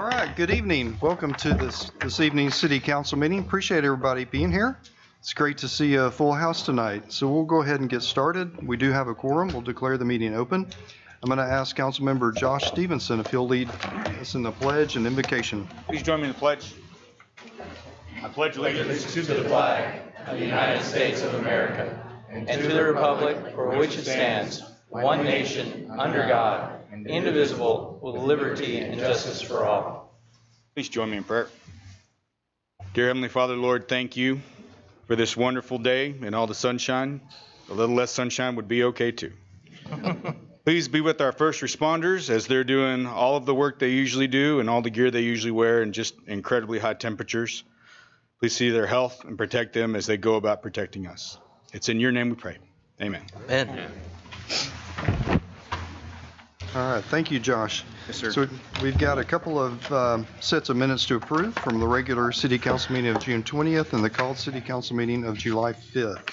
All right, good evening. Welcome to this evening's City Council meeting. Appreciate everybody being here. It's great to see a full house tonight. So we'll go ahead and get started. We do have a quorum. We'll declare the meeting open. I'm going to ask Councilmember Josh Stevenson if he'll lead us in the pledge and invocation. Please join me in the pledge. I pledge allegiance to the flag of the United States of America and to the republic for which it stands, one nation, under God, indivisible, with liberty and justice for all. Please join me in prayer. Dear Heavenly Father, Lord, thank you for this wonderful day and all the sunshine. A little less sunshine would be okay too. Please be with our first responders as they're doing all of the work they usually do and all the gear they usually wear in just incredibly hot temperatures. Please see their health and protect them as they go about protecting us. It's in your name we pray. Amen. Amen. All right, thank you, Josh. Yes, sir. So we've got a couple of sets of minutes to approve from the regular City Council meeting of June 20th and the called City Council meeting of July 5th.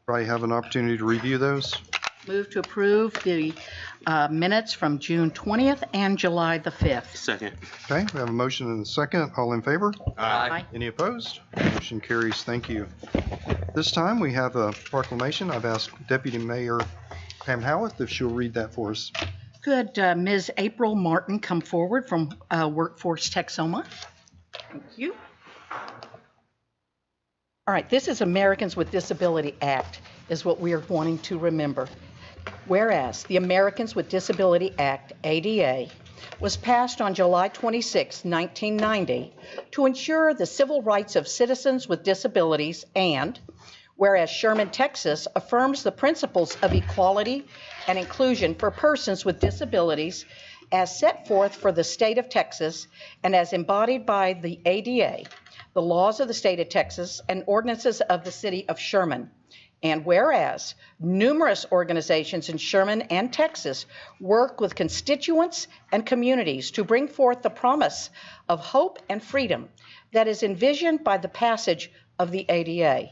Probably have an opportunity to review those. Move to approve the minutes from June 20th and July the 5th. Second. Okay, we have a motion and a second. All in favor? Aye. Any opposed? Motion carries. Thank you. This time we have a proclamation. I've asked Deputy Mayor Pam Howarth if she'll read that for us. Could Ms. April Martin come forward from Workforce Texoma? Thank you. All right, this is Americans with Disability Act is what we are wanting to remember. Whereas the Americans with Disability Act, ADA, was passed on July 26, 1990 to ensure the civil rights of citizens with disabilities, and whereas Sherman, Texas affirms the principles of equality and inclusion for persons with disabilities as set forth for the state of Texas and as embodied by the ADA, the laws of the state of Texas, and ordinances of the city of Sherman. And whereas numerous organizations in Sherman and Texas work with constituents and communities to bring forth the promise of hope and freedom that is envisioned by the passage of the ADA.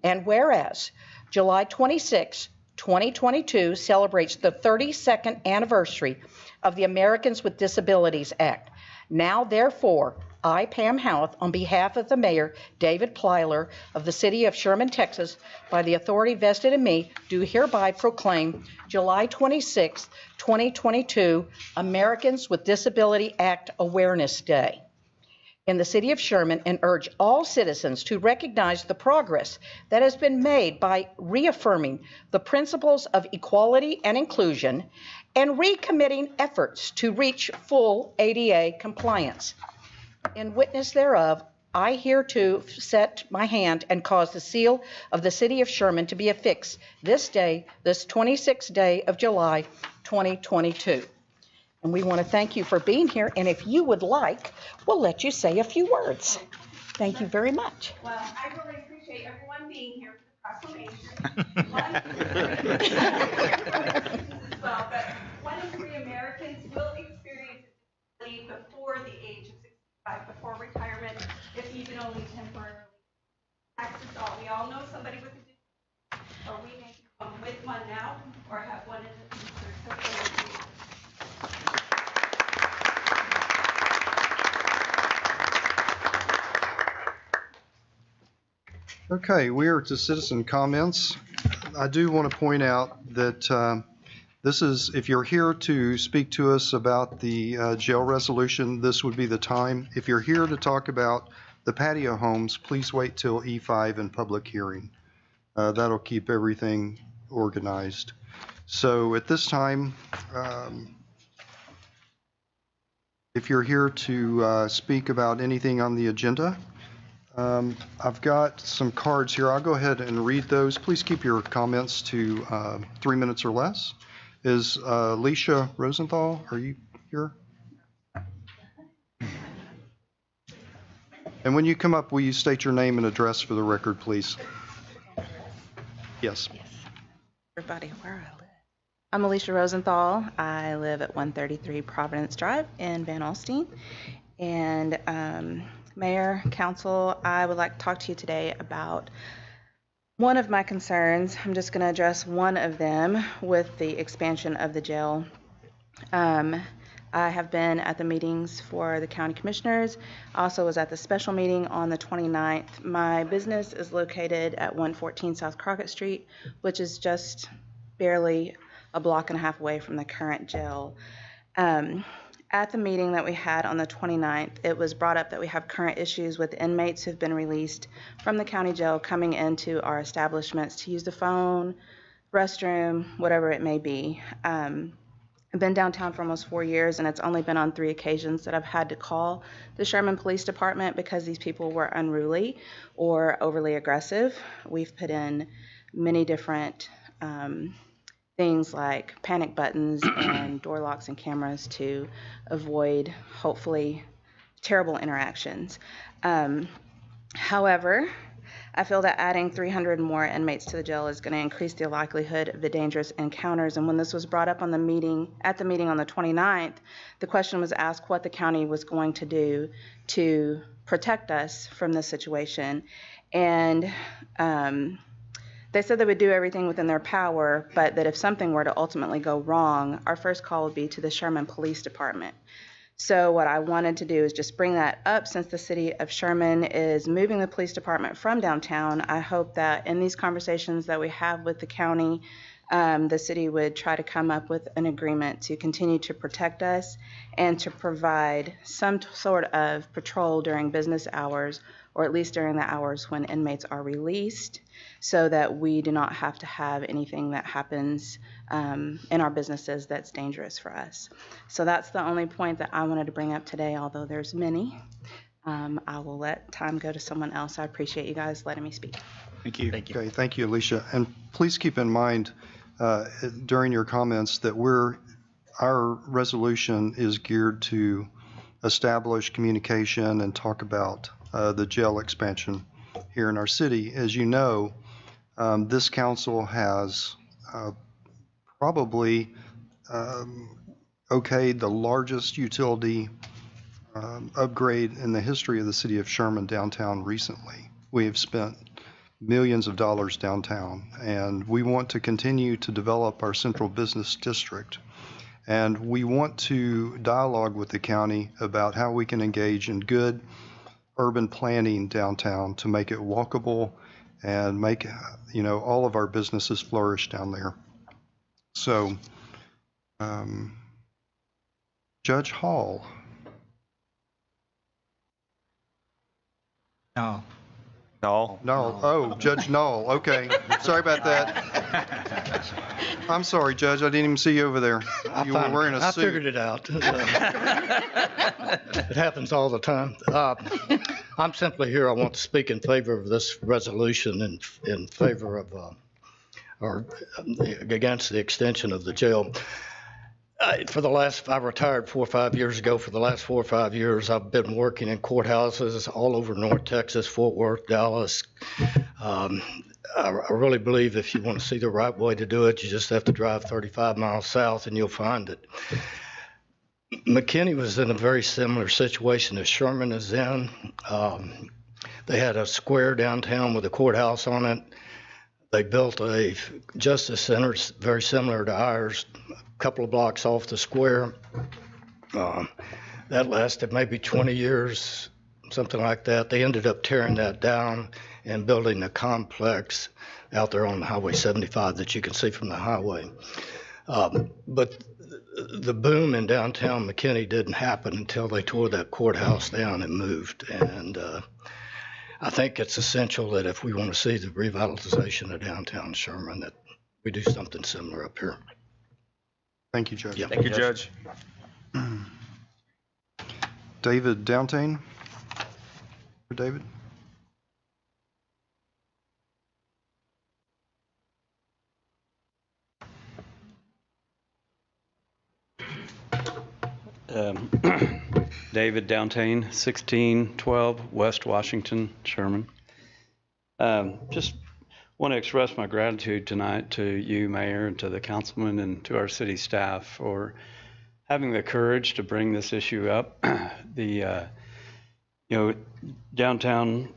And whereas July 26, 2022 celebrates the 32nd anniversary of the Americans with Disabilities Act. Now, therefore, I, Pam Howarth, on behalf of the Mayor, David Plyler, of the City of Sherman, Texas, by the authority vested in me, do hereby proclaim July 26, 2022, Americans with Disability Act Awareness Day in the City of Sherman, and urge all citizens to recognize the progress that has been made by reaffirming the principles of equality and inclusion and recommitting efforts to reach full ADA compliance. In witness thereof, I hereto set my hand and cause the seal of the City of Sherman to be affixed this day, this 26th day of July, 2022. And we want to thank you for being here. And if you would like, we'll let you say a few words. Thank you very much. Well, I really appreciate everyone being here for the proclamation. Well, but 1 in 3 Americans will experience disability before the age of 65, before retirement, if even only temporarily. That's just all. We all know somebody with a disability, or we may come with one now, or have one in the future. So thank you. Okay, we are to citizen comments. I do want to point out that this is, if you're here to speak to us about the jail resolution, this would be the time. If you're here to talk about the patio homes, please wait till E5 in public hearing. That'll keep everything organized. So at this time, if you're here to speak about anything on the agenda, I've got some cards here. I'll go ahead and read those. Please keep your comments to 3 minutes or less. Is Alicia Rosenthal, are you here? And when you come up, will you state your name and address for the record, please? Yes. Yes. Everybody, where I live. I'm Alicia Rosenthal. I live at 133 Providence Drive in Van Alstyne. And Mayor, Council, I would like to talk to you today about one of my concerns. I'm just going to address one of them with the expansion of the jail. I have been at the meetings for the county commissioners. I also was at the special meeting on the 29th. My business is located at 114 South Crockett Street, which is just barely a block and a half away from the current jail. At the meeting that we had on the 29th, it was brought up that we have current issues with inmates who've been released from the county jail coming into our establishments to use the phone, restroom, whatever it may be. I've been downtown for almost 4 years, and it's only been on 3 occasions that I've had to call the Sherman Police Department because these people were unruly or overly aggressive. We've put in many different things like panic buttons and door locks and cameras to avoid, hopefully, terrible interactions. However, I feel that adding 300 more inmates to the jail is going to increase the likelihood of the dangerous encounters. And when this was brought up on the meeting, at the meeting on the 29th, the question was asked what the county was going to do to protect us from this situation. And they said they would do everything within their power, but that if something were to ultimately go wrong, our first call would be to the Sherman Police Department. So what I wanted to do is just bring that up since the city of Sherman is moving the police department from downtown. I hope that in these conversations that we have with the county, the city would try to come up with an agreement to continue to protect us and to provide some sort of patrol during business hours, or at least during the hours when inmates are released, so that we do not have to have anything that happens in our businesses that's dangerous for us. So that's the only point that I wanted to bring up today, although there's many. I will let time go to someone else. I appreciate you guys letting me speak. Thank you. Okay, thank you, Alicia. And please keep in mind during your comments that our resolution is geared to establish communication and talk about the jail expansion here in our city. As you know, this council has probably okayed the largest utility upgrade in the history of the city of Sherman downtown recently. We have spent millions of dollars downtown, and we want to continue to develop our central business district. And we want to dialogue with the county about how we can engage in good urban planning downtown to make it walkable and make, all of our businesses flourish down there. So, Judge Hall. No. No. Oh, Judge Knoll. Okay. Sorry about that. I'm sorry, Judge. I didn't even see you over there. You were wearing a suit. I figured it out. It happens all the time. I'm simply here. I want to speak in favor of this resolution and in favor of or against the extension of the jail. I retired 4 or 5 years ago. For the last 4 or 5 years, I've been working in courthouses all over North Texas, Fort Worth, Dallas. I really believe if you want to see the right way to do it, you just have to drive 35 miles south and you'll find it. McKinney was in a very similar situation as Sherman is in. They had a square downtown with a courthouse on it. They built a justice center very similar to ours, a couple of blocks off the square. That lasted maybe 20 years, something like that. They ended up tearing that down and building a complex out there on Highway 75 that you can see from the highway. But the boom in downtown McKinney didn't happen until they tore that courthouse down and moved. And I think it's essential that if we want to see the revitalization of downtown Sherman, that we do something similar up here. Thank you, Judge. Yeah. Thank you, Judge. David Downtain. David. David Downtain, 1612 West Washington, Sherman. Just want to express my gratitude tonight to you, Mayor, and to the councilman and to our city staff for having the courage to bring this issue up. Downtown,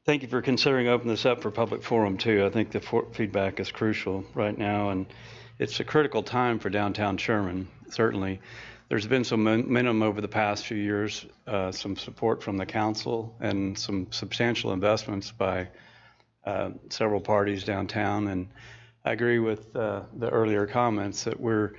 thank you for considering opening this up for public forum too. I think the feedback is crucial right now, and it's a critical time for downtown Sherman, certainly. There's been some momentum over the past few years, some support from the council and some substantial investments by several parties downtown. And I agree with the earlier comments that we're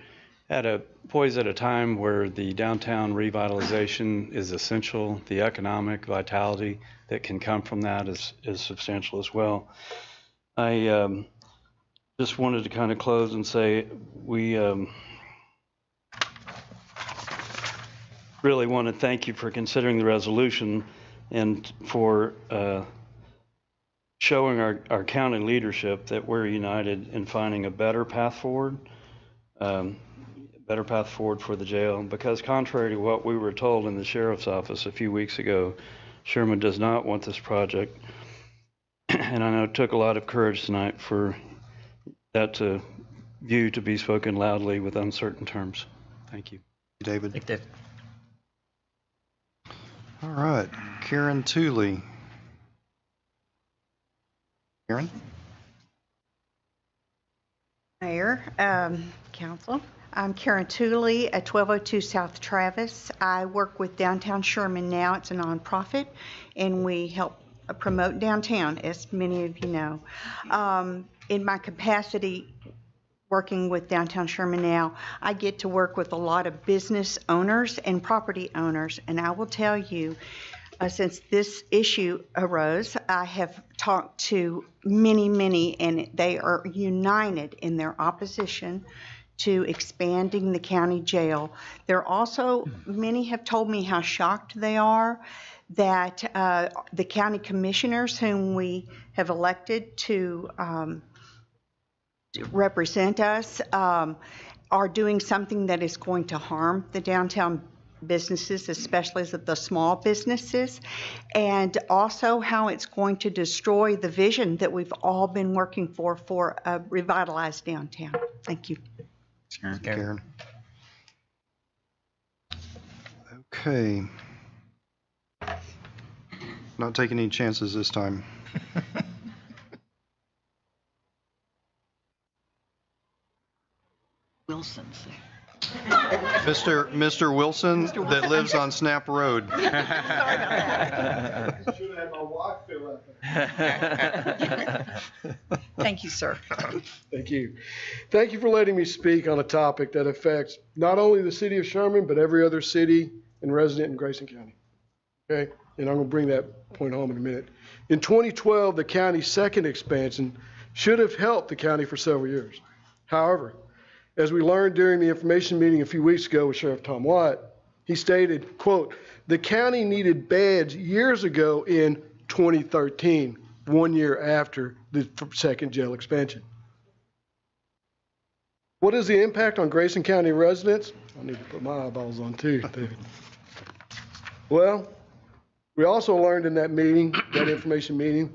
poised at a time where the downtown revitalization is essential. The economic vitality that can come from that is substantial as well. I just wanted to kind of close and say we really want to thank you for considering the resolution and for showing our county leadership that we're united in finding a better path forward. Better path forward for the jail, because contrary to what we were told in the sheriff's office a few weeks ago, Sherman does not want this project. And I know it took a lot of courage tonight for that view to be spoken loudly with uncertain terms. Thank you. David. Thank you, Dave. All right, Karen Tooley. Karen? Mayor, Council. I'm Karen Tooley at 1202 South Travis. I work with Downtown Sherman now. It's a nonprofit, and we help promote downtown, as many of you know. In my capacity working with Downtown Sherman now, I get to work with a lot of business owners and property owners, and I will tell you, since this issue arose, I have talked to many, and they are united in their opposition to expanding the county jail. They're also, many have told me how shocked they are that the county commissioners whom we have elected to represent us are doing something that is going to harm the downtown businesses, especially the small businesses, and also how it's going to destroy the vision that we've all been working for a revitalized downtown. Thank you. Karen. Okay. Not taking any chances this time. Wilson's there. Mr. Wilson that lives on Snap Road. Should have had my wife fill out. Thank you, sir. Thank you. Thank you for letting me speak on a topic that affects not only the city of Sherman, but every other city and resident in Grayson County. Okay? And I'm going to bring that point home in a minute. In 2012, the county's second expansion should have helped the county for several years. However, as we learned during the information meeting a few weeks ago with Sheriff Tom Watt, he stated, quote, the county needed beds years ago in 2013, 1 year after the second jail expansion. What is the impact on Grayson County residents? I need to put my eyeballs on too, David. Well, we also learned in that meeting, that information meeting,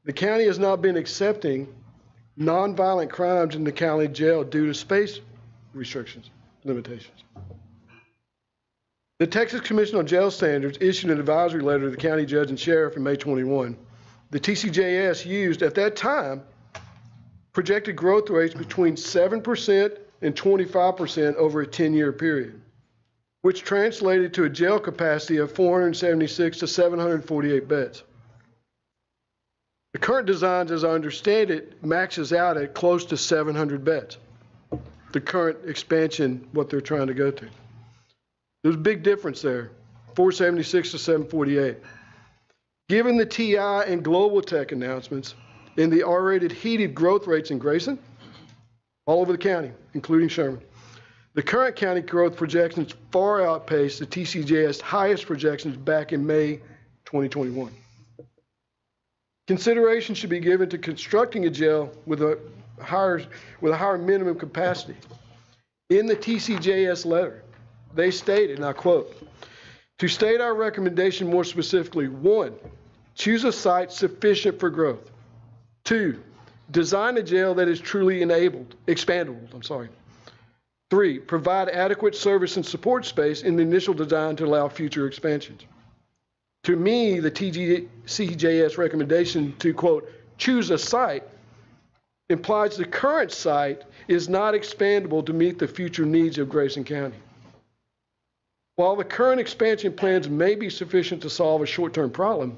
the county has not been accepting nonviolent crimes in the county jail due to space restrictions, limitations. The Texas Commission on Jail Standards issued an advisory letter to the county judge and sheriff in May 21. The TCJS used, at that time, projected growth rates between 7% and 25% over a 10-year period, which translated to a jail capacity of 476 to 748 beds. The current designs, as I understand it, maxes out at close to 700 beds. The current expansion, what they're trying to go to. There's a big difference there, 476 to 748. Given the TI and Global Tech announcements and the R-rated heated growth rates in Grayson, all over the county, including Sherman, the current county growth projections far outpace the TCJS highest projections back in May 2021. Consideration should be given to constructing a jail with a higher minimum capacity. In the TCJS letter, they stated, and I quote, to state our recommendation more specifically, 1, choose a site sufficient for growth. 2, design a jail that is truly expandable. 3, provide adequate service and support space in the initial design to allow future expansions. To me, the TCJS recommendation to, quote, choose a site implies the current site is not expandable to meet the future needs of Grayson County. While the current expansion plans may be sufficient to solve a short-term problem,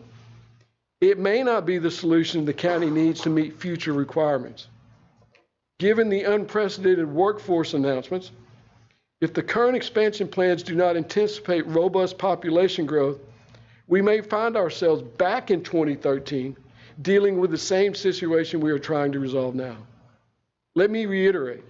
it may not be the solution the county needs to meet future requirements. Given the unprecedented workforce announcements, if the current expansion plans do not anticipate robust population growth, we may find ourselves back in 2013 dealing with the same situation we are trying to resolve now. Let me reiterate,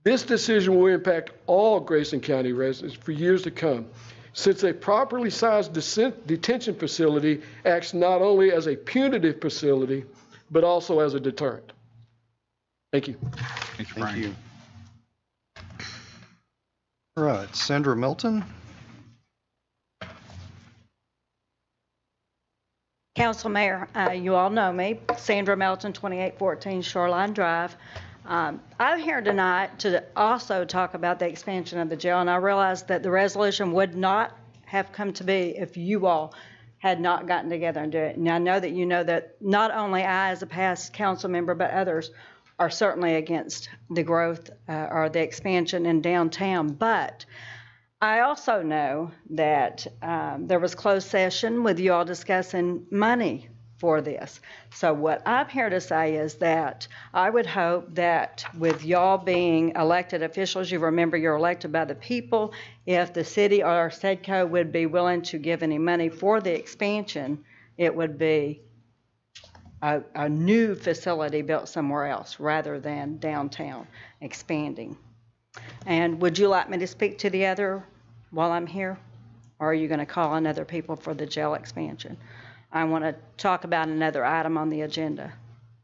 this decision will impact all Grayson County residents for years to come, since a properly sized detention facility acts not only as a punitive facility, but also as a deterrent. Thank you. Thank you, Brian. Thank you. All right, Sandra Melton. Council Mayor, you all know me, Sandra Melton, 2814 Shoreline Drive. I'm here tonight to also talk about the expansion of the jail, and I realize that the resolution would not have come to be if you all had not gotten together and do it. And I know that you know that not only I as a past council member, but others are certainly against the growth or the expansion in downtown. But I also know that there was closed session with you all discussing money for this. So what I'm here to say is that I would hope that with y'all being elected officials, you remember you're elected by the people, if the city or SEDCO would be willing to give any money for the expansion, it would be a new facility built somewhere else rather than downtown expanding. And would you like me to speak to the other while I'm here? Or are you going to call on other people for the jail expansion? I want to talk about another item on the agenda.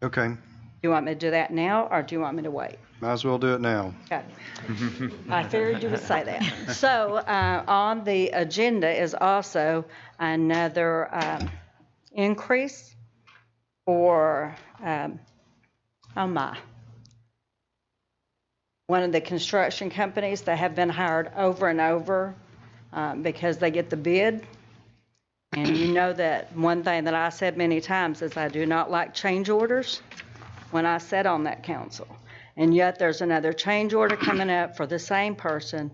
Okay, Do you want me to do that now, or do you want me to wait? might as well do it now. Okay. I figured you would say that. So on the agenda is also another increase for, one of the construction companies that have been hired over and over because they get the bid. And you know that one thing that I said many times is I do not like change orders when I sat on that council. And yet there's another change order coming up for the same person.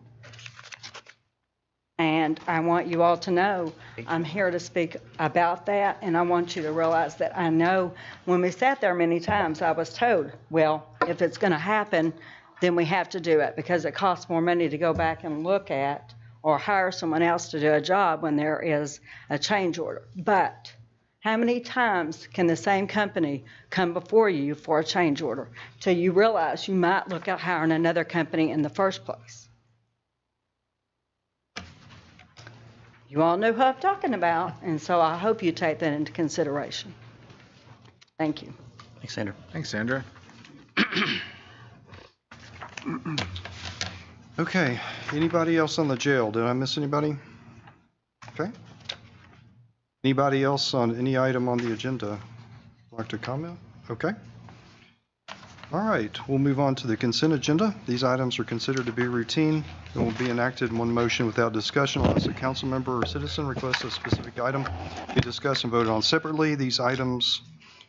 And I want you all to know I'm here to speak about that. And I want you to realize that I know when we sat there many times, I was told, well, if it's going to happen, then we have to do it because it costs more money to go back and look at or hire someone else to do a job when there is a change order. But how many times can the same company come before you for a change order till you realize you might look at hiring another company in the first place? You all know who I'm talking about, and so I hope you take that into consideration. Thank you. Thanks, Sandra. Thanks, Sandra. Okay, anybody else on the jail? Did I miss anybody? Okay. Anybody else on any item on the agenda like to comment? Okay. All right, we'll move on to the consent agenda. These items are considered to be routine and will be enacted in one motion without discussion unless a council member or citizen requests a specific item be discussed and voted on separately. These items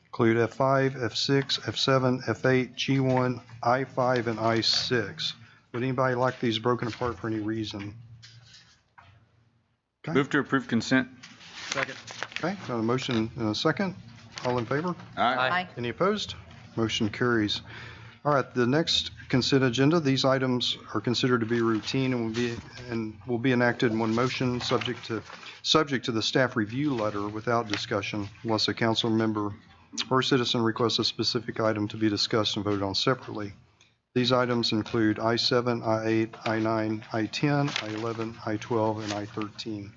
include F5, F6, F7, F8, G1, I5, and I6. Would anybody like these broken apart for any reason? Okay. Move to approve consent. Second. Okay, got a motion and a second. All in favor? Aye. Any opposed? Motion carries. All right, the next consent agenda, these items are considered to be routine and will be enacted in one motion subject to the staff review letter without discussion unless a council member or citizen requests a specific item to be discussed and voted on separately. These items include I-7, I-8, I-9, I-10, I-11, I-12, and I-13. Would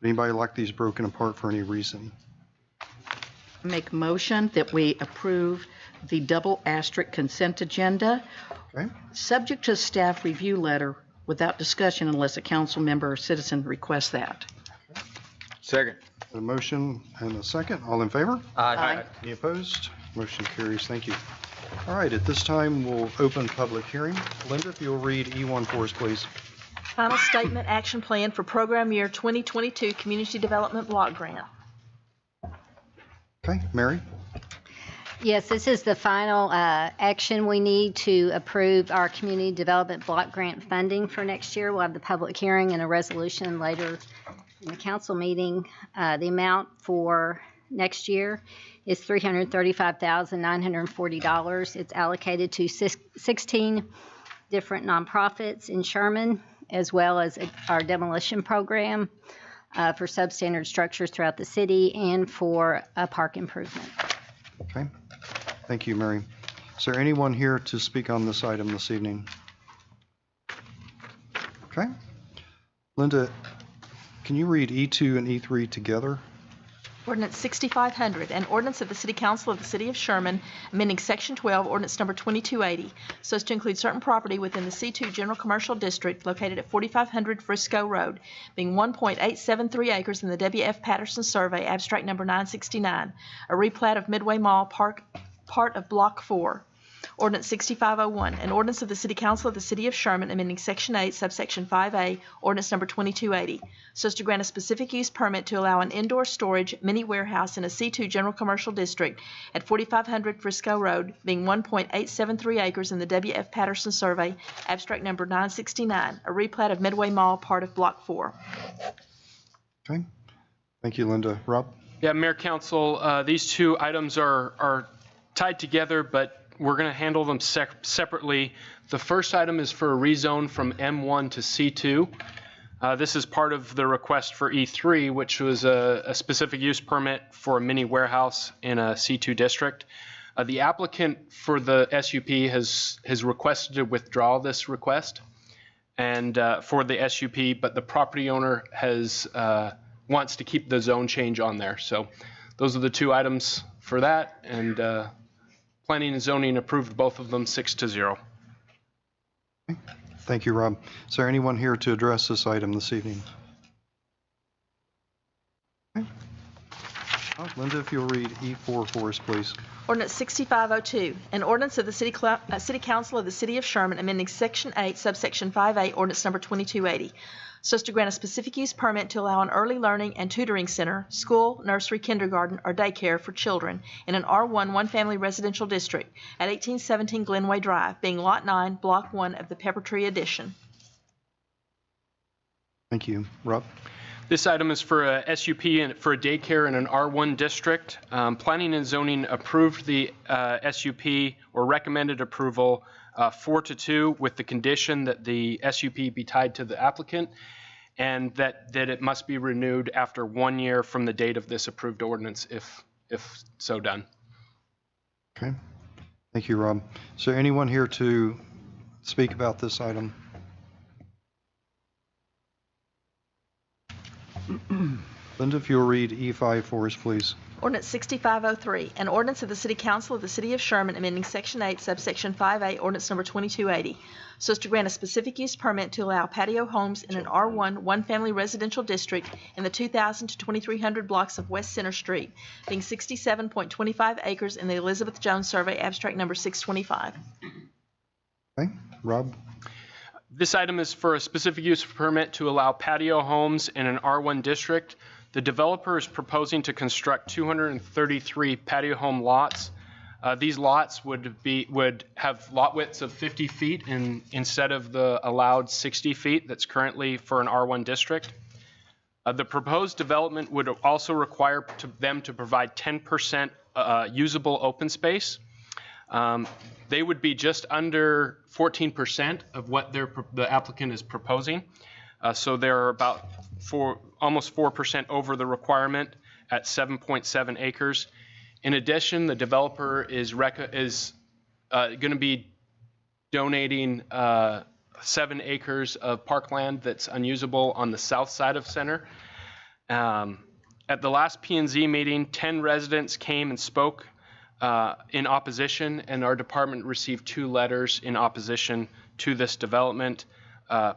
anybody like these broken apart for any reason? Make a motion that we approve the double asterisk consent agenda, Okay, subject to staff review letter without discussion unless a council member or citizen requests that. Second. a motion and a second. All in favor? Aye. Any opposed? Motion carries. Thank you. All right, at this time, we'll open public hearing. Linda, if you'll read E1 for us, please. Final Statement Action Plan for Program Year 2022 Community Development Block Grant. Okay, Mary? Yes, this is the final action we need to approve our community development block grant funding for next year. We'll have the public hearing and a resolution later in the council meeting. The amount for next year is $335,940. It's allocated to 16 different nonprofits in Sherman, as well as our demolition program for substandard structures throughout the city and for a park improvement. Okay. Thank you, Mary. Is there anyone here to speak on this item this evening? Okay. Linda, can you read E2 and E3 together? Ordinance 6500, an ordinance of the City Council of the City of Sherman, amending Section 12, Ordinance Number 2280, so as to include certain property within the C2 General Commercial District located at 4500 Frisco Road, being 1.873 acres in the W.F. Patterson Survey, Abstract Number 969, a replat of Midway Mall Park, part of Block 4. Ordinance 6501, an ordinance of the City Council of the City of Sherman, amending Section 8, Subsection 5A, Ordinance Number 2280, so as to grant a specific use permit to allow an indoor storage mini warehouse in a C2 General Commercial District at 4500 Frisco Road, being 1.873 acres in the W.F. Patterson Survey, Abstract Number 969, a replat of Midway Mall, part of Block 4. Okay. Thank you, Linda. Rob? Yeah, Mayor, Council, these two items are tied together, but we're going to handle them separately. The first item is for a rezone from M1 to C2. This is part of the request for E3, which was a specific use permit for a mini warehouse in a C2 district. The applicant for the SUP has requested to withdraw this request and for the SUP, but the property owner wants to keep the zone change on there. So those are the two items for that, and Planning and Zoning approved both of them 6-0. Thank you, Rob. Is there anyone here to address this item this evening? Okay. Linda, if you'll read E4 for us, please. Ordinance 6502, an ordinance of the City Council of the City of Sherman, amending Section 8, Subsection 5A, Ordinance Number 2280, so as to grant a specific use permit to allow an early learning and tutoring center, school, nursery, kindergarten, or daycare for children in an R1 one-family residential district at 1817 Glenway Drive, being Lot 9, Block 1 of the Pepper Tree Addition. Thank you. Rob? This item is for a SUP and for a daycare in an R1 district. Planning and Zoning approved the SUP or recommended approval 4-2 with the condition that the SUP be tied to the applicant and that it must be renewed after 1 year from the date of this approved ordinance if so done. Okay. Thank you, Rob. Is there anyone here to speak about this item? Linda, if you'll read E5 for us, please. Ordinance 6503, an ordinance of the City Council of the City of Sherman, amending Section 8, Subsection 5A, Ordinance Number 2280, so as to grant a specific use permit to allow patio homes in an R1 one-family residential district in the 2,000 to 2,300 blocks of West Center Street, being 67.25 acres in the Elizabeth Jones Survey, Abstract Number 625. Okay. Rob? This item is for a specific use permit to allow patio homes in an R1 district. The developer is proposing to construct 233 patio home lots. These lots would have lot widths of 50 feet instead of the allowed 60 feet that's currently for an R1 district. The proposed development would also require them to provide 10% usable open space. They would be just under 14% of what the applicant is proposing. So they're about almost 4% over the requirement at 7.7 acres. In addition, the developer is going to be donating 7 acres of parkland that's unusable on the south side of Center. At the last P&Z meeting, 10 residents came and spoke in opposition, and our department received 2 letters in opposition to this development.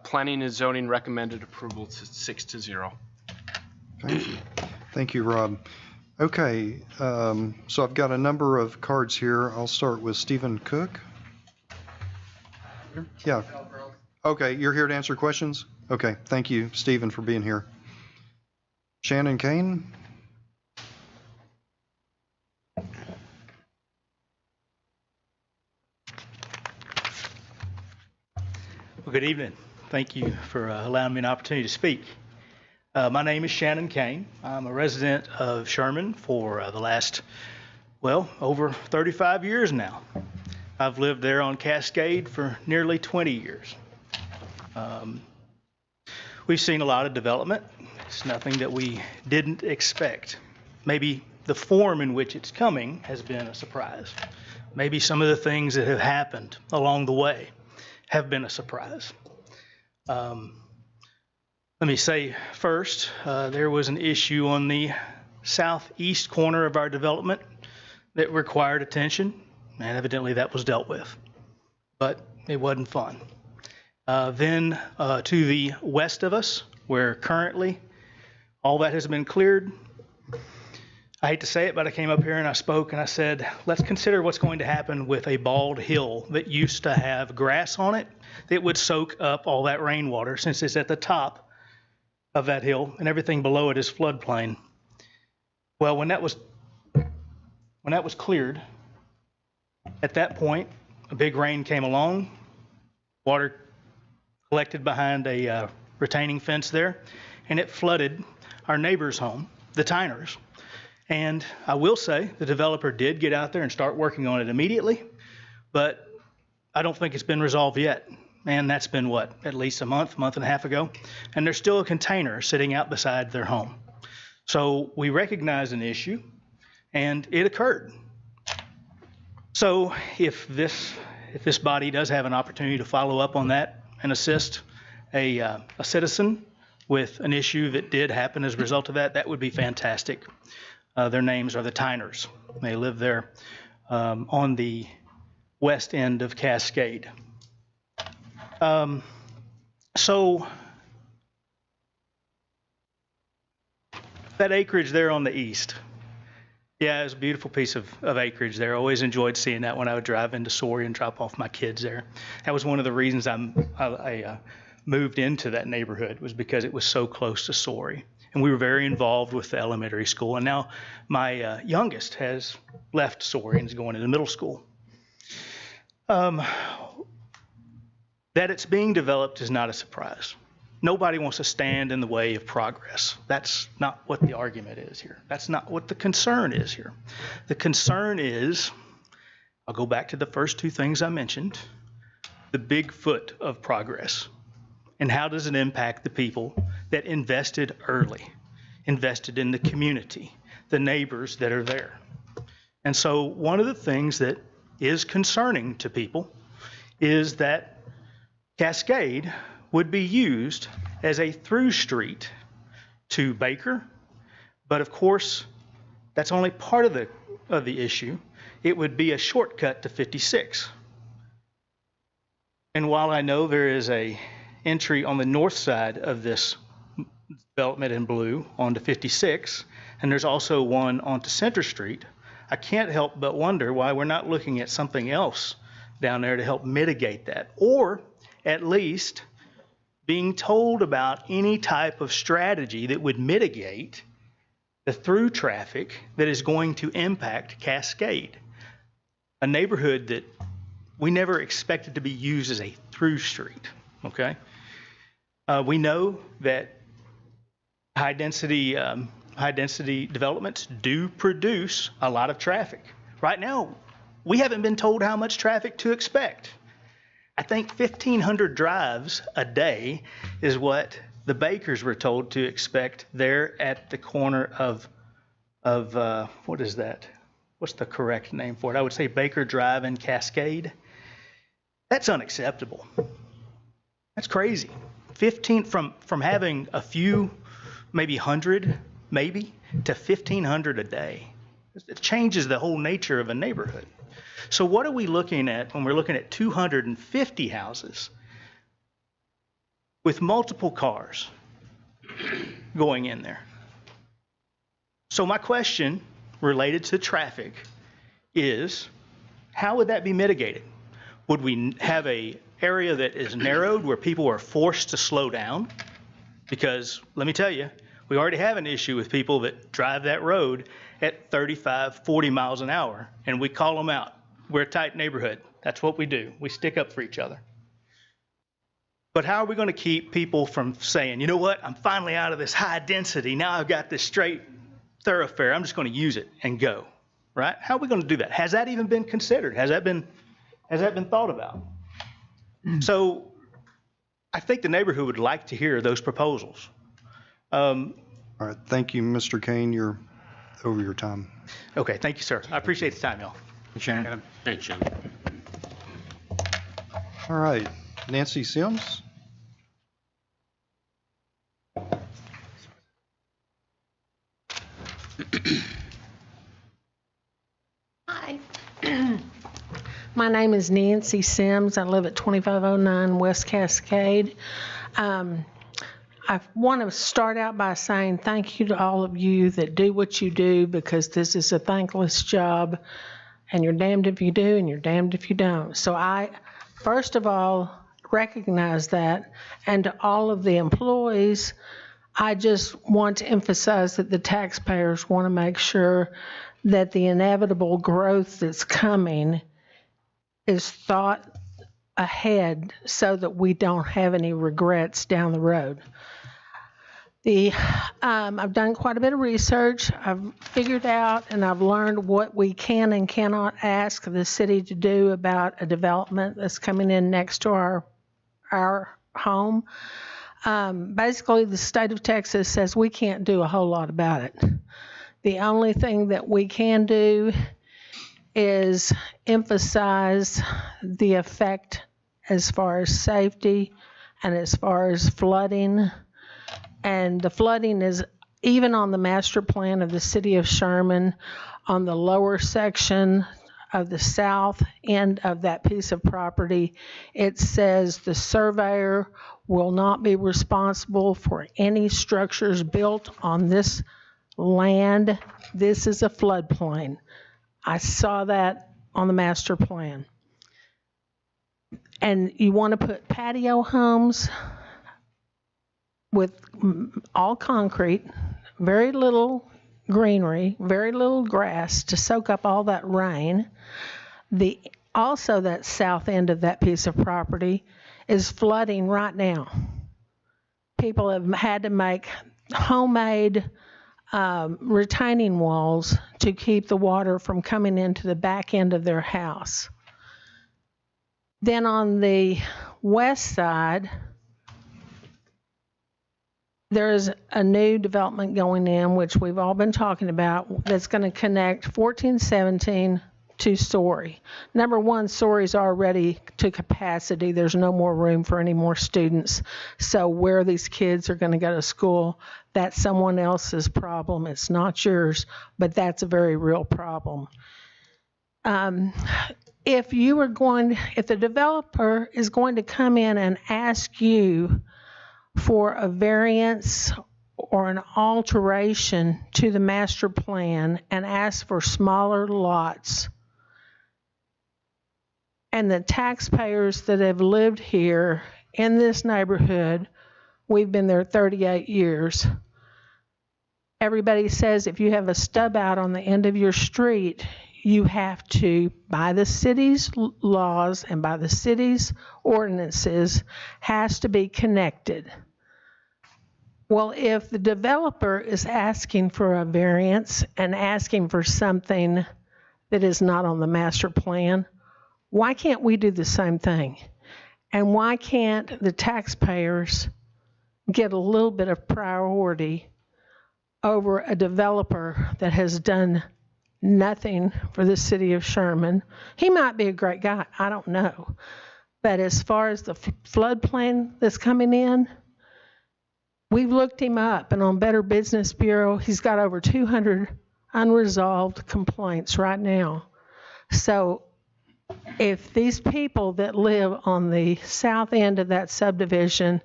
Planning and Zoning recommended approval to 6-0. Thank you. Thank you, Rob. Okay, so I've got a number of cards here. I'll start with Stephen Cook. Yeah. Okay, you're here to answer questions? Okay, thank you, Stephen, for being here. Shannon Kane? Well, good evening. Thank you for allowing me an opportunity to speak. My name is Shannon Kane. I'm a resident of Sherman for the last, over 35 years now. I've lived there on Cascade for nearly 20 years. We've seen a lot of development. It's nothing that we didn't expect. Maybe the form in which it's coming has been a surprise. Maybe some of the things that have happened along the way have been a surprise. Let me say first, there was an issue on the southeast corner of our development that required attention, and evidently that was dealt with, but it wasn't fun. Then to the west of us, where currently all that has been cleared, I hate to say it, but I came up here and I spoke and I said, let's consider what's going to happen with a bald hill that used to have grass on it that would soak up all that rainwater, since it's at the top of that hill and everything below it is floodplain. Well, when that was cleared, at that point, a big rain came along, water collected behind a retaining fence there, and it flooded our neighbor's home, the Tyners. And I will say the developer did get out there and start working on it immediately, but I don't think it's been resolved yet. And that's been what, at least a month and a half ago? And there's still a container sitting out beside their home. So we recognized an issue and it occurred. So if this body does have an opportunity to follow up on that and assist a citizen with an issue that did happen as a result of that, that would be fantastic. Their names are the Tyners. They live there on the west end of Cascade. So that acreage there on the east, yeah, it's a beautiful piece of acreage there. I always enjoyed seeing that when I would drive into Sawyer and drop off my kids there. That was one of the reasons I moved into that neighborhood, was because it was so close to Sawyer. And we were very involved with the elementary school. And now my youngest has left Sawyer and is going into middle school. That it's being developed is not a surprise. Nobody wants to stand in the way of progress. That's not what the argument is here. That's not what the concern is here. The concern is, I'll go back to the first two things I mentioned, the big foot of progress. And how does it impact the people that invested early, invested in the community, the neighbors that are there? And so one of the things that is concerning to people is that Cascade would be used as a through street to Baker, but of course that's only part of the issue. It would be a shortcut to 56. And while I know there is a entry on the north side of this development in blue onto 56, and there's also one onto Center Street, I can't help but wonder why we're not looking at something else down there to help mitigate that, or at least being told about any type of strategy that would mitigate the through traffic that is going to impact Cascade, a neighborhood that we never expected to be used as a through street, okay? We know that high density developments do produce a lot of traffic. Right now, we haven't been told how much traffic to expect. I think 1,500 drives a day is what the Bakers were told to expect there at the corner of what is that? What's the correct name for it? I would say Baker Drive and Cascade. That's unacceptable. That's crazy. 15 from having a few, maybe 100, maybe, to 1,500 a day. It changes the whole nature of a neighborhood. So what are we looking at when we're looking at 250 houses with multiple cars going in there? So my question related to traffic is, how would that be mitigated? Would we have an area that is narrowed where people are forced to slow down? Because let me tell you, we already have an issue with people that drive that road at 35, 40 miles an hour, and we call them out. We're a tight neighborhood. That's what we do. We stick up for each other. But how are we going to keep people from saying, you know what, I'm finally out of this high density. Now I've got this straight thoroughfare. I'm just going to use it and go, right? How are we going to do that? Has that even been considered? Has that been thought about? So I think the neighborhood would like to hear those proposals. All right, thank you, Mr. Kane. You're over your time. Okay, thank you, sir. I appreciate the time, y'all. Shannon. Thanks, Shannon. All right, Nancy Sims. Hi. My name is Nancy Sims. I live at 2509 West Cascade. I want to start out by saying thank you to all of you that do what you do, because this is a thankless job, and you're damned if you do and you're damned if you don't. So I, first of all, recognize that. And to all of the employees, I just want to emphasize that the taxpayers want to make sure that the inevitable growth that's coming is thought ahead so that we don't have any regrets down the road. I've done quite a bit of research. I've figured out and I've learned what we can and cannot ask the city to do about a development that's coming in next to our home. Basically, the state of Texas says we can't do a whole lot about it. The only thing that we can do is emphasize the effect as far as safety and as far as flooding. And the flooding is even on the master plan of the city of Sherman, on the lower section of the south end of that piece of property. It says the surveyor will not be responsible for any structures built on this land. This is a floodplain. I saw that on the master plan. And you want to put patio homes with all concrete, very little greenery, very little grass to soak up all that rain. Also, that south end of that piece of property is flooding right now. People have had to make homemade retaining walls to keep the water from coming into the back end of their house. Then on the west side, there is a new development going in, which we've all been talking about, that's going to connect 1417 to Story. Number one, Story's already to capacity. There's no more room for any more students. So where these kids are going to go to school, that's someone else's problem. It's not yours, but that's a very real problem. If the developer is going to come in and ask you for a variance or an alteration to the master plan and ask for smaller lots, and the taxpayers that have lived here in this neighborhood, we've been there 38 years. Everybody says if you have a stub out on the end of your street, you have to, by the city's laws and by the city's ordinances, has to be connected. Well, if the developer is asking for a variance and asking for something that is not on the master plan, why can't we do the same thing? And why can't the taxpayers get a little bit of priority over a developer that has done nothing for the city of Sherman? He might be a great guy, I don't know. But as far as the floodplain that's coming in, we've looked him up, and on Better Business Bureau, he's got over 200 unresolved complaints right now. So if these people that live on the south end of that subdivision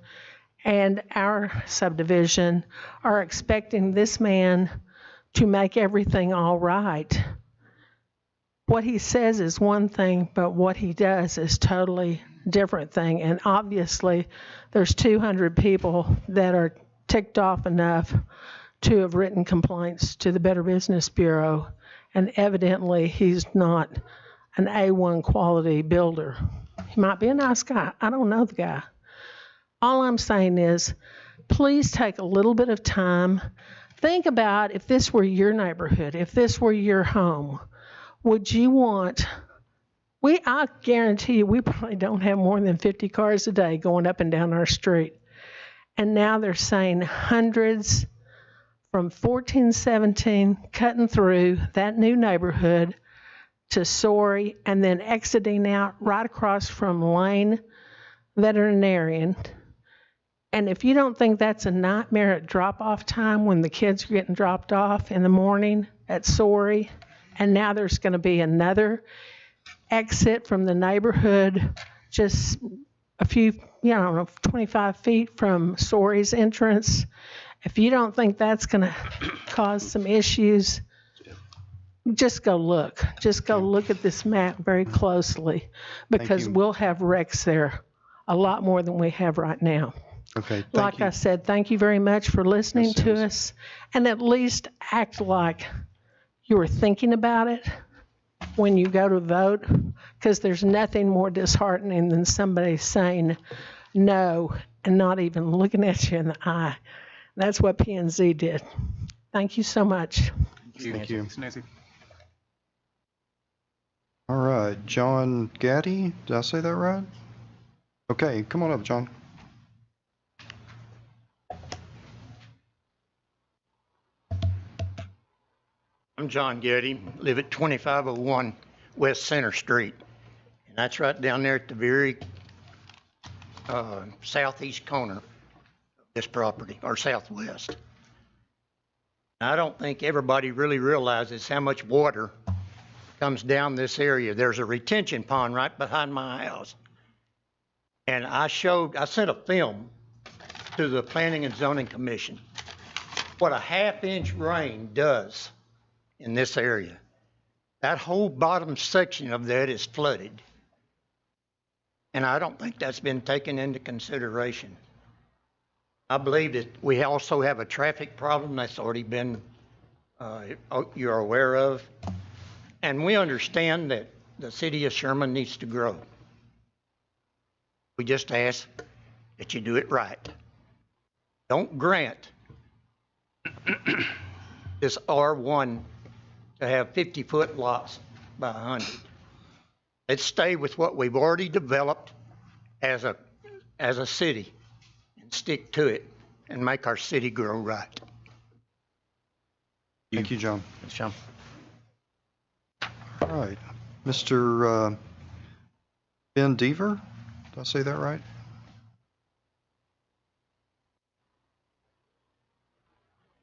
and our subdivision are expecting this man to make everything all right, what he says is one thing, but what he does is totally different thing. And obviously there's 200 people that are ticked off enough to have written complaints to the Better Business Bureau, and evidently he's not an A1 quality builder. He might be a nice guy, I don't know the guy, All I'm saying is, please take a little bit of time. Think about if this were your neighborhood, if this were your home, would you want, I guarantee you, we probably don't have more than 50 cars a day going up and down our street. And now they're saying hundreds from 1417 cutting through that new neighborhood to Sorry and then exiting out right across from Lane Veterinarian. And if you don't think that's a nightmare at drop-off time when the kids are getting dropped off in the morning at Sorry, and now there's going to be another exit from the neighborhood just a few, 25 feet from Sorry's entrance. If you don't think that's going to cause some issues, just go look. Just go look at this map very closely, because we'll have wrecks there a lot more than we have right now. Okay, like I said, thank you very much for listening to us, and at least act like you were thinking about it when you go to vote, because there's nothing more disheartening than somebody saying no and not even looking at you in the eye. That's what P&Z did. Thank you so much. Thank you. Thanks, Nancy. All right, John Gaddy, did I say that right? Okay, come on up, John. I'm John Getty, live at 2501 West Center Street. And that's right down there at the very southeast corner of this property, or southwest. I don't think everybody really realizes how much water comes down this area. There's a retention pond right behind my house. And I sent a film to the Planning and Zoning Commission what a half-inch rain does in this area. That whole bottom section of that is flooded. And I don't think that's been taken into consideration. I believe that we also have a traffic problem that's already been, you're aware of. And we understand that the city of Sherman needs to grow. We just ask that you do it right. Don't grant this R1 to have 50-foot lots by 100. Let's stay with what we've already developed as a city and stick to it and make our city grow right. Thank you, John. Thanks, John. All right, Mr. Ben Deaver, did I say that right?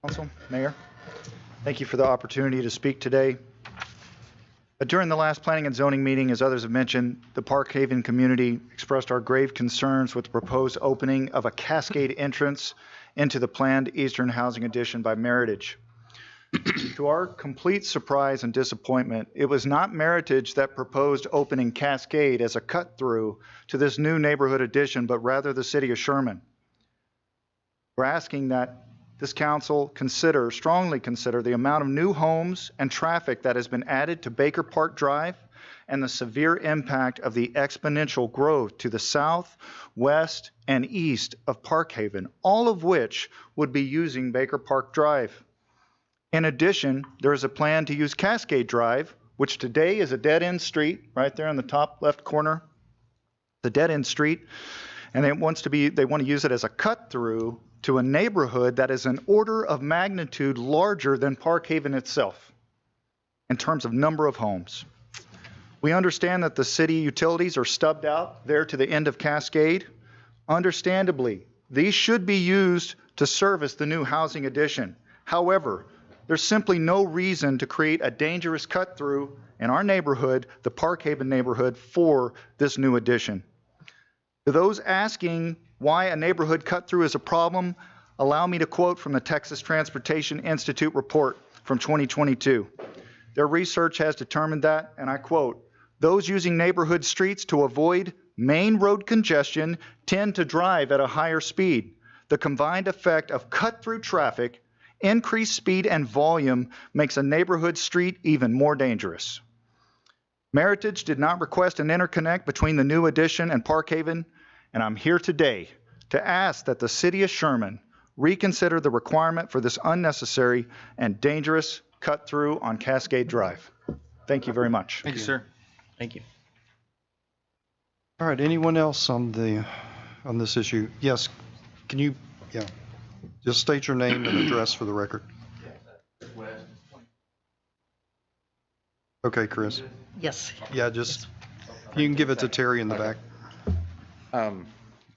Council, Mayor, thank you for the opportunity to speak today. During the last planning and zoning meeting, as others have mentioned, the Park Haven community expressed our grave concerns with the proposed opening of a cascade entrance into the planned Eastern Housing Addition by Meritage. To our complete surprise and disappointment, it was not Meritage that proposed opening Cascade as a cut-through to this new neighborhood addition, but rather the city of Sherman. We're asking that this council strongly consider the amount of new homes and traffic that has been added to Baker Park Drive and the severe impact of the exponential growth to the south, west, and east of Park Haven, all of which would be using Baker Park Drive. In addition, there is a plan to use Cascade Drive, which today is a dead-end street right there in the top left corner, the dead-end street, and they want to use it as a cut-through to a neighborhood that is an order of magnitude larger than Park Haven itself in terms of number of homes. We understand that the city utilities are stubbed out there to the end of Cascade. Understandably, these should be used to service the new housing addition. However, there's simply no reason to create a dangerous cut-through in our neighborhood, the Park Haven neighborhood, for this new addition. To those asking why a neighborhood cut-through is a problem, allow me to quote from the Texas Transportation Institute report from 2022. Their research has determined that, and I quote, "Those using neighborhood streets to avoid main road congestion tend to drive at a higher speed. The combined effect of cut-through traffic, increased speed, and volume makes a neighborhood street even more dangerous." Meritage did not request an interconnect between the new addition and Park Haven, and I'm here today to ask that the city of Sherman reconsider the requirement for this unnecessary and dangerous cut-through on Cascade Drive. Thank you very much. Thank you, sir. Thank you. All right, anyone else on this issue? Yes, can you, just state your name and address for the record. Okay, Chris. Yes. Yeah, just, you can give it to Terry in the back.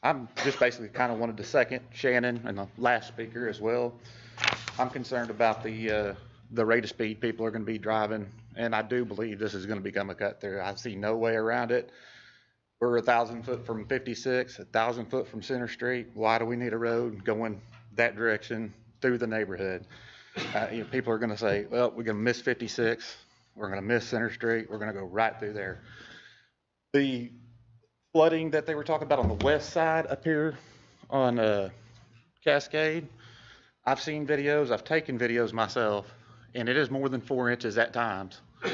I'm just basically kind of wanted to second Shannon and the last speaker as well. I'm concerned about the rate of speed people are going to be driving, and I do believe this is going to become a cut through. I see no way around it. We're 1,000 foot from 56, 1,000 foot from Center Street. Why do we need a road going that direction through the neighborhood? People are going to say, well, we're going to miss 56. We're going to miss Center Street. We're going to go right through there. The flooding that they were talking about on the west side up here on Cascade, I've seen videos. I've taken videos myself, and it is more than 4 inches at times. We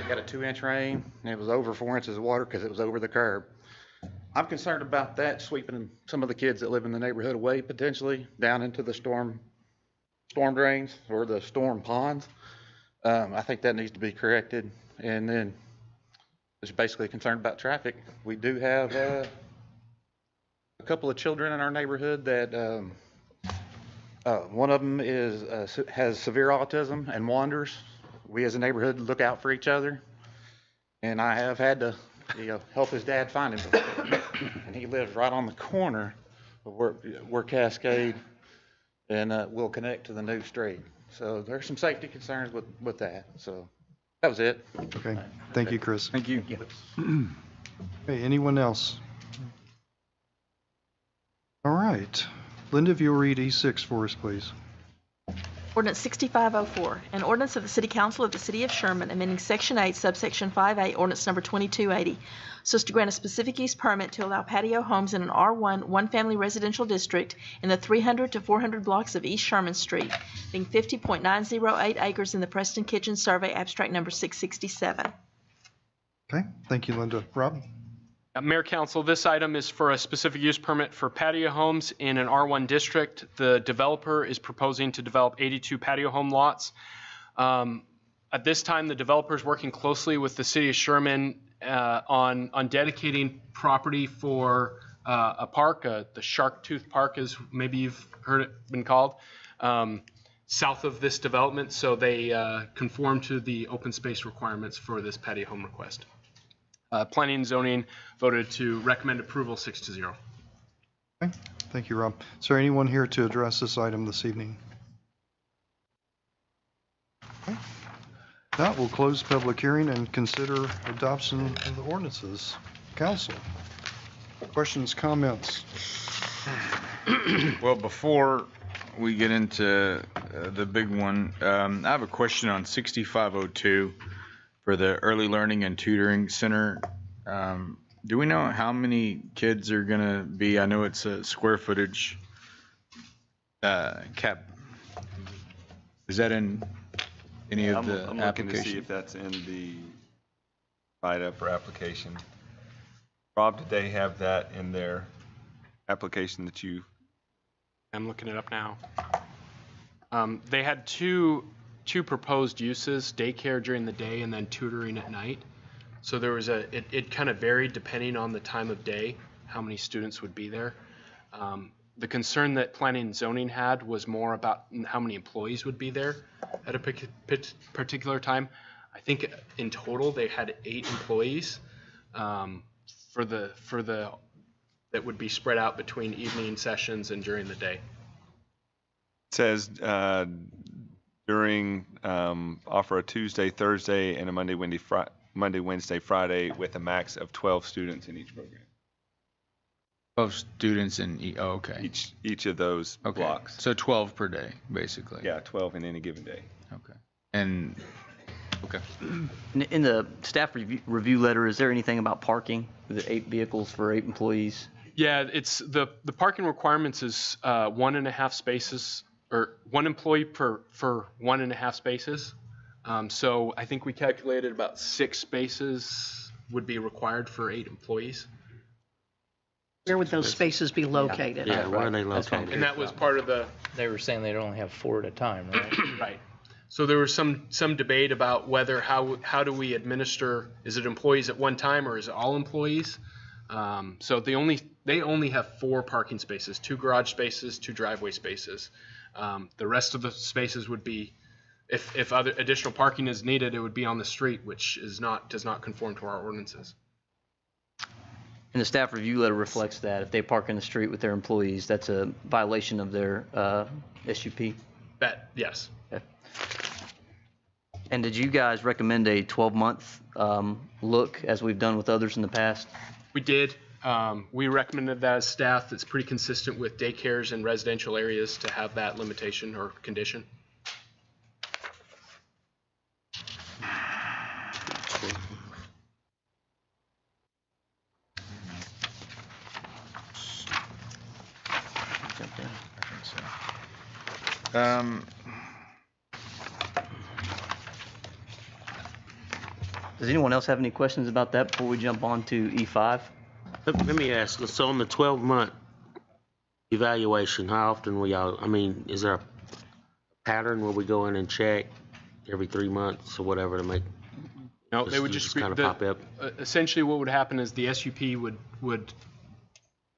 got a 2-inch rain, and it was over 4 inches of water because it was over the curb. I'm concerned about that sweeping some of the kids that live in the neighborhood away potentially down into the storm drains or the storm ponds. I think that needs to be corrected. And then just basically concerned about traffic. We do have a couple of children in our neighborhood that one of them has severe autism and wanders. We as a neighborhood look out for each other. And I have had to help his dad find him before. And he lives right on the corner of where Cascade and will connect to the new street. So there's some safety concerns with that. So that was it. Okay. Thank you, Chris. Thank you. Okay, anyone else? All right. Linda, if you'll read E6 for us, please. Ordinance 6504, an ordinance of the City Council of the City of Sherman amending Section 8, subsection 5A, ordinance number 2280, so as to grant a specific use permit to allow patio homes in an R1 one-family residential district in the 300 to 400 blocks of East Sherman Street, being 50.908 acres in the Preston Kitchen Survey, abstract number 667. Okay, thank you, Linda. Rob? Mayor, Council, this item is for a specific use permit for patio homes in an R1 district. The developer is proposing to develop 82 patio home lots. At this time, the developer is working closely with the City of Sherman on dedicating property for a park, the Shark Tooth Park, as maybe you've heard it been called, south of this development, so they conform to the open space requirements for this patio home request. Planning and Zoning voted to recommend approval 6-0. Okay, thank you, Rob. Is there anyone here to address this item this evening? Okay. Now we'll close public hearing and consider adoption of the ordinances. Council, questions, comments? Well, before we get into the big one, I have a question on 6502 for the Early Learning and Tutoring Center. Do we know how many kids are going to be? I know it's a square footage cap. Is that in any of the I'm looking to see if that's in the write-up or application. Rob, did they have that in their application that you? I'm looking it up now. They had two proposed uses, daycare during the day and then tutoring at night. So there was it kind of varied depending on the time of day, how many students would be there. The concern that Planning and Zoning had was more about how many employees would be there at a particular time. I think in total they had 8 employees for the that would be spread out between evening sessions and during the day. It says during offer a Tuesday, Thursday, and a Monday, Wednesday, Friday with a max of 12 students in each program. 12 students in okay. Each of those blocks. So 12 per day, basically. Yeah, 12 in any given day. Okay. And okay. In the staff review letter, is there anything about parking? The 8 vehicles for 8 employees? Yeah, it's the parking requirements is 1.5 spaces, or 1 employee for 1.5 spaces. So I think we calculated about 6 spaces would be required for 8 employees. Where would those spaces be located? Yeah, where are they That's what I'm located? And that was part of the, They were saying they'd only have 4 at a time, right? right. So there was some debate about whether, how do we administer, is it employees at one time or is it all employees? So they only have 4 parking spaces, 2 garage spaces, 2 driveway spaces. The rest of the spaces would be, if other additional parking is needed, it would be on the street, which does not conform to our ordinances. And the staff review letter reflects that if they park in the street with their employees, that's a violation of their SUP. Yes. Okay. And did you guys recommend a 12-month look as we've done with others in the past? We did. We recommended that as staff. It's pretty consistent with daycares and residential areas to have that limitation or condition. Does anyone else have any questions about that before we jump on to E5? Let me ask, so on the 12-month evaluation, how often will y'all, I mean, is there a pattern where we go in and check every 3 months or whatever to make? No, they would just kind of pop up. Essentially, what would happen is the SUP would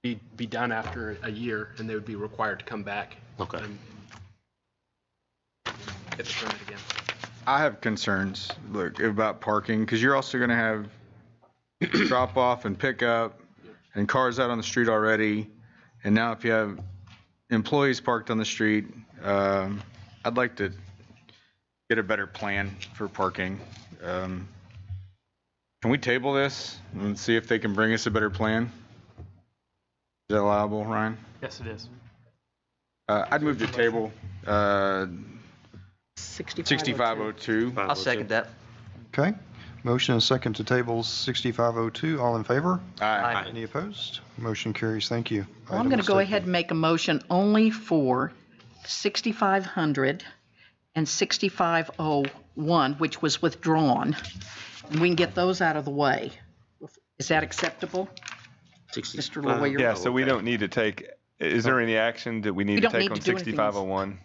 be done after a year, and they would be required to come back. Okay. And get the permit again. I have concerns, look, about parking, because you're also going to have drop off and pick up and cars out on the street already. And now if you have employees parked on the street, I'd like to get a better plan for parking. Can we table this and see if they can bring us a better plan? Is that allowable, Ryan? Yes, it is. I'd move to table 6502. I'll second that. Okay. Motion and second to table 6502. All in favor? Aye. Any opposed? Motion carries. Thank you. Well, I'm going to go ahead and make a motion only for 6500 and 6501, which was withdrawn. And we can get those out of the way. Is that acceptable? Mr. Lawyer? Yeah, so we don't need to take, is there any action that we need to take on 6501?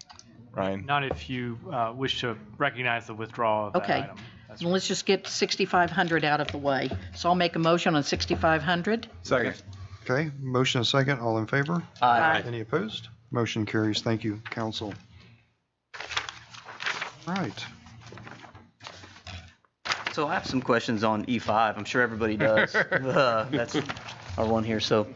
Ryan? Not if you wish to recognize the withdrawal of that Okay. item. Well, let's just get 6500 out of the way. So I'll make a motion on 6500. Second. Okay. Motion and second. All in favor? Aye. Any opposed? Motion carries. Thank you, council. Right. So I have some questions on E5. I'm sure everybody does. That's our one here. So,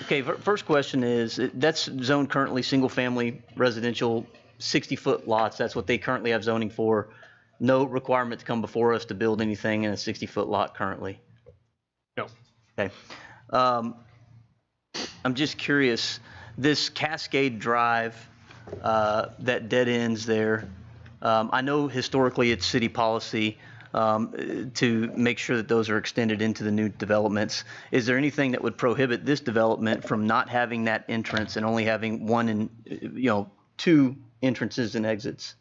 okay, first question is, that's zoned currently single-family residential 60-foot lots. That's what they currently have zoning for. No requirement to come before us to build anything in a 60-foot lot currently. No. Okay. I'm just curious, this Cascade Drive that dead ends there, I know historically it's city policy to make sure that those are extended into the new developments. Is there anything that would prohibit this development from not having that entrance and only having one and, 2 entrances and exits?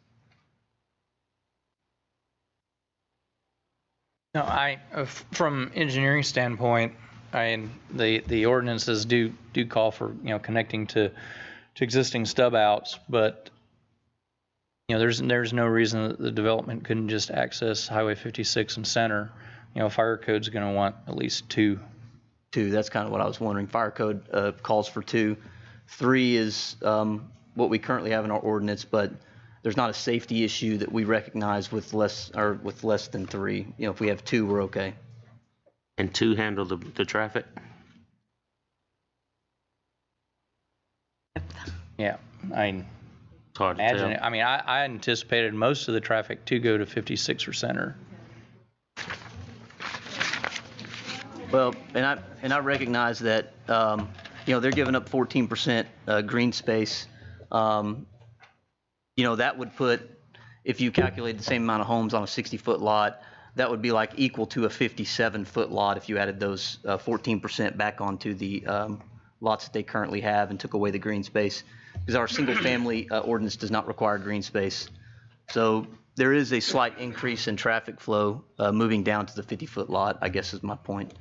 No, from engineering standpoint, the ordinances do call for, connecting to existing stub outs, but there's no reason that the development couldn't just access Highway 56 and Center. Fire code's going to want at least 2. 2, that's kind of what I was wondering. Fire code calls for 2. 3 is what we currently have in our ordinance, but there's not a safety issue that we recognize with less than 3. If we have 2, we're okay. And 2 handle the traffic? Yeah, it's hard to imagine. tell. I anticipated most of the traffic to go to 56 or Center. Well, and I recognize that they're giving up 14% green space. That would put, if you calculate the same amount of homes on a 60-foot lot, that would be like equal to a 57-foot lot if you added those 14% back onto the lots that they currently have and took away the green space, because our single-family ordinance does not require green space. So there is a slight increase in traffic flow moving down to the 50-foot lot, I guess is my point.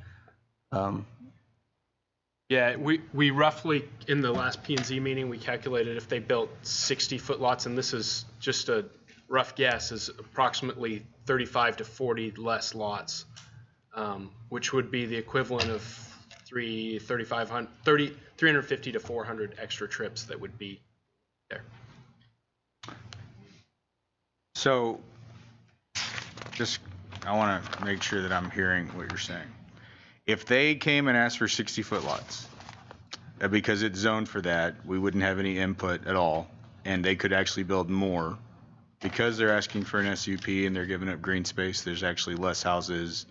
Yeah, we roughly, in the last P&Z meeting, we calculated if they built 60-foot lots, and this is just a rough guess, is approximately 35 to 40 less lots, which would be the equivalent of 350 to 400 extra trips that would be there. So, I want to make sure that I'm hearing what you're saying. If they came and asked for 60-foot lots, because it's zoned for that, we wouldn't have any input at all, and they could actually build more. Because they're asking for an SUP and they're giving up green space, there's actually less houses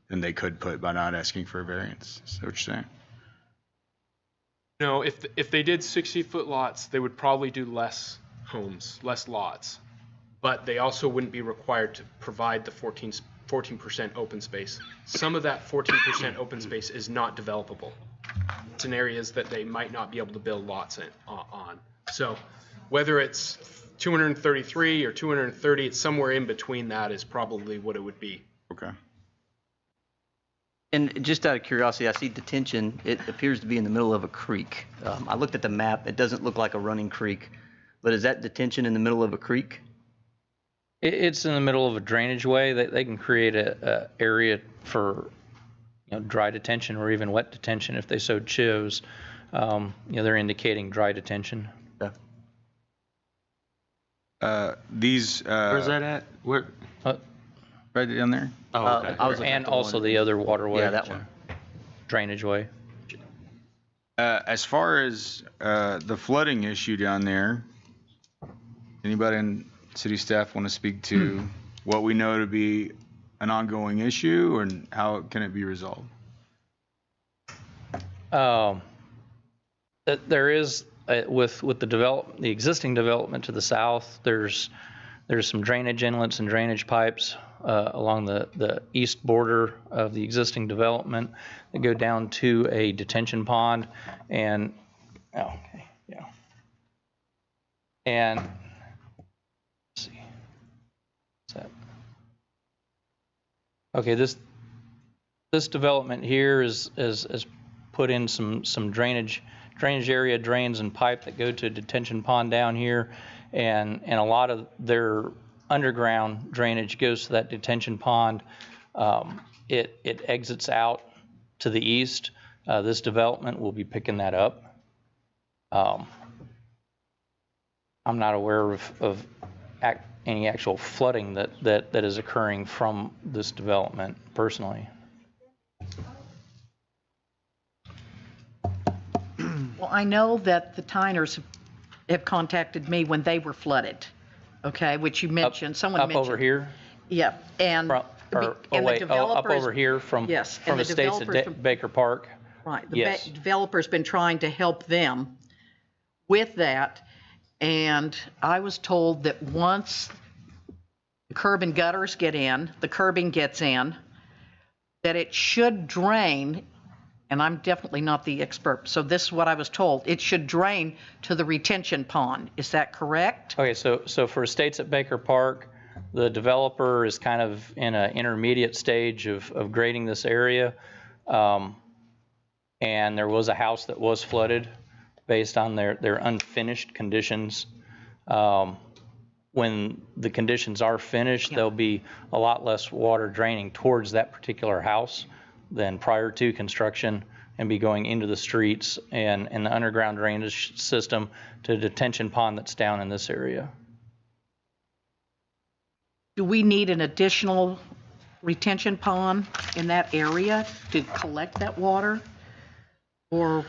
than they could put by not asking for a variance. Is that what you're saying? No, if they did 60-foot lots, they would probably do less homes, less lots. But they also wouldn't be required to provide the 14% open space. Some of that 14% open space is not developable. It's in areas that they might not be able to build lots on. So whether it's 233 or 230, it's somewhere in between that is probably what it would be. Okay. And just out of curiosity, I see detention. It appears to be in the middle of a creek. I looked at the map. It doesn't look like a running creek. But is that detention in the middle of a creek? It's in the middle of a drainage way. They can create a area for dry detention or even wet detention if they so choose. They're indicating dry detention. Where's that at? Where? Right down there? Oh, okay. And also the other waterway. Yeah, that one. Drainage way. As far as the flooding issue down there, anybody in city staff want to speak to what we know to be an ongoing issue and how can it be resolved? There is with the existing development to the south. There's some drainage inlets and drainage pipes along the east border of the existing development that go down to a detention pond, and and let's see, what's that? Okay, this development here is put in some drainage area drains and pipe that go to a detention pond down here, and a lot of their underground drainage goes to that detention pond. It exits out to the east. This development will be picking that up. I'm not aware of any actual flooding that is occurring from this development personally. Well, I know that the Tyners have contacted me when they were flooded, okay, which you mentioned. Someone mentioned. Up over here? Yeah, and Up over here from yes, from estates at Baker Park. Right. The Yes. developer's been trying to help them with that, and I was told that once the curb and gutters get in, the curbing gets in, that it should drain, and I'm definitely not the expert, so this is what I was told. It should drain to the retention pond. Is that correct? Okay, so for estates at Baker Park, the developer is kind of in an intermediate stage of grading this area. And there was a house that was flooded based on their unfinished conditions. When the conditions are finished, there'll be a lot less water draining towards that particular house than prior to construction, and be going into the streets and the underground drainage system to the detention pond that's down in this area. Do we need an additional retention pond in that area to collect that water? Or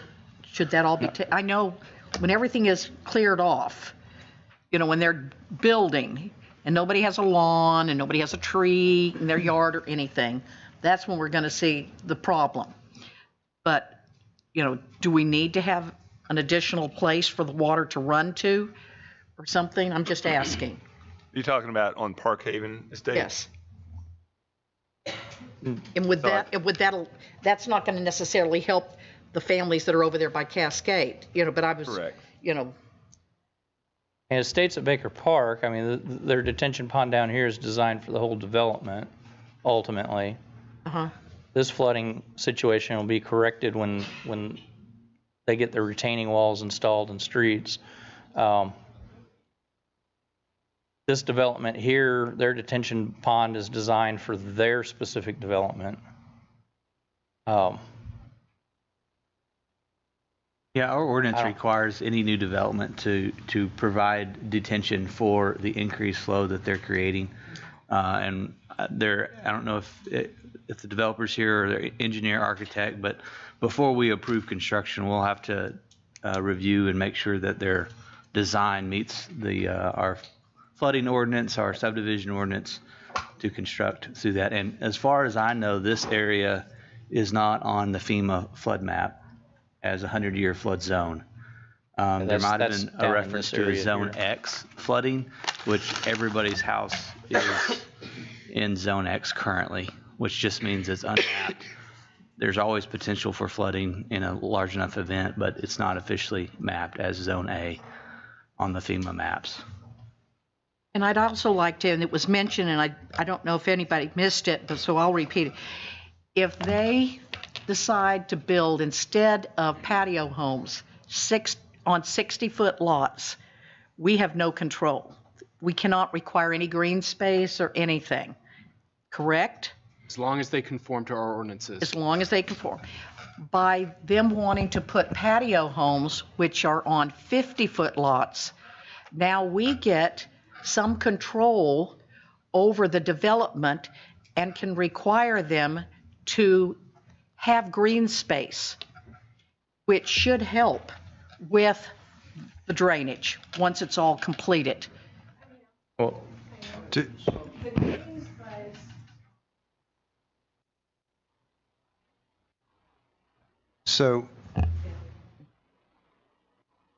should that all be, I know when everything is cleared off, when they're building and nobody has a lawn and nobody has a tree in their yard or anything, that's when we're going to see the problem. But, do we need to have an additional place for the water to run to or something? I'm just asking. You're talking about on Park Haven Estate? Yes. And with that's not going to necessarily help the families that are over there by Cascade, but I was, correct. And estates at Baker Park, I mean, their detention pond down here is designed for the whole development, ultimately. Uh-huh. This flooding situation will be corrected when they get their retaining walls installed in streets. This development here, their detention pond is designed for their specific development. Yeah, our ordinance requires any new development to provide detention for the increased flow that they're creating. And I don't know if the developer's here or their engineer, architect, but before we approve construction, we'll have to review and make sure that their design meets our flooding ordinance, our subdivision ordinance to construct through that. And as far as I know, this area is not on the FEMA flood map as a 100-year flood zone. There might have been a reference to a Zone X flooding, which everybody's house is in Zone X currently, which just means it's unmapped. There's always potential for flooding in a large enough event, but it's not officially mapped as Zone A on the FEMA maps. And I'd also like to, and it was mentioned, and I don't know if anybody missed it, but so I'll repeat it. If they decide to build, instead of patio homes, on 60-foot lots, we have no control. We cannot require any green space or anything, correct? As long as they conform to our ordinances. As long as they conform. By them wanting to put patio homes, which are on 50-foot lots, now we get some control over the development and can require them to have green space, which should help with the drainage once it's all completed. Well,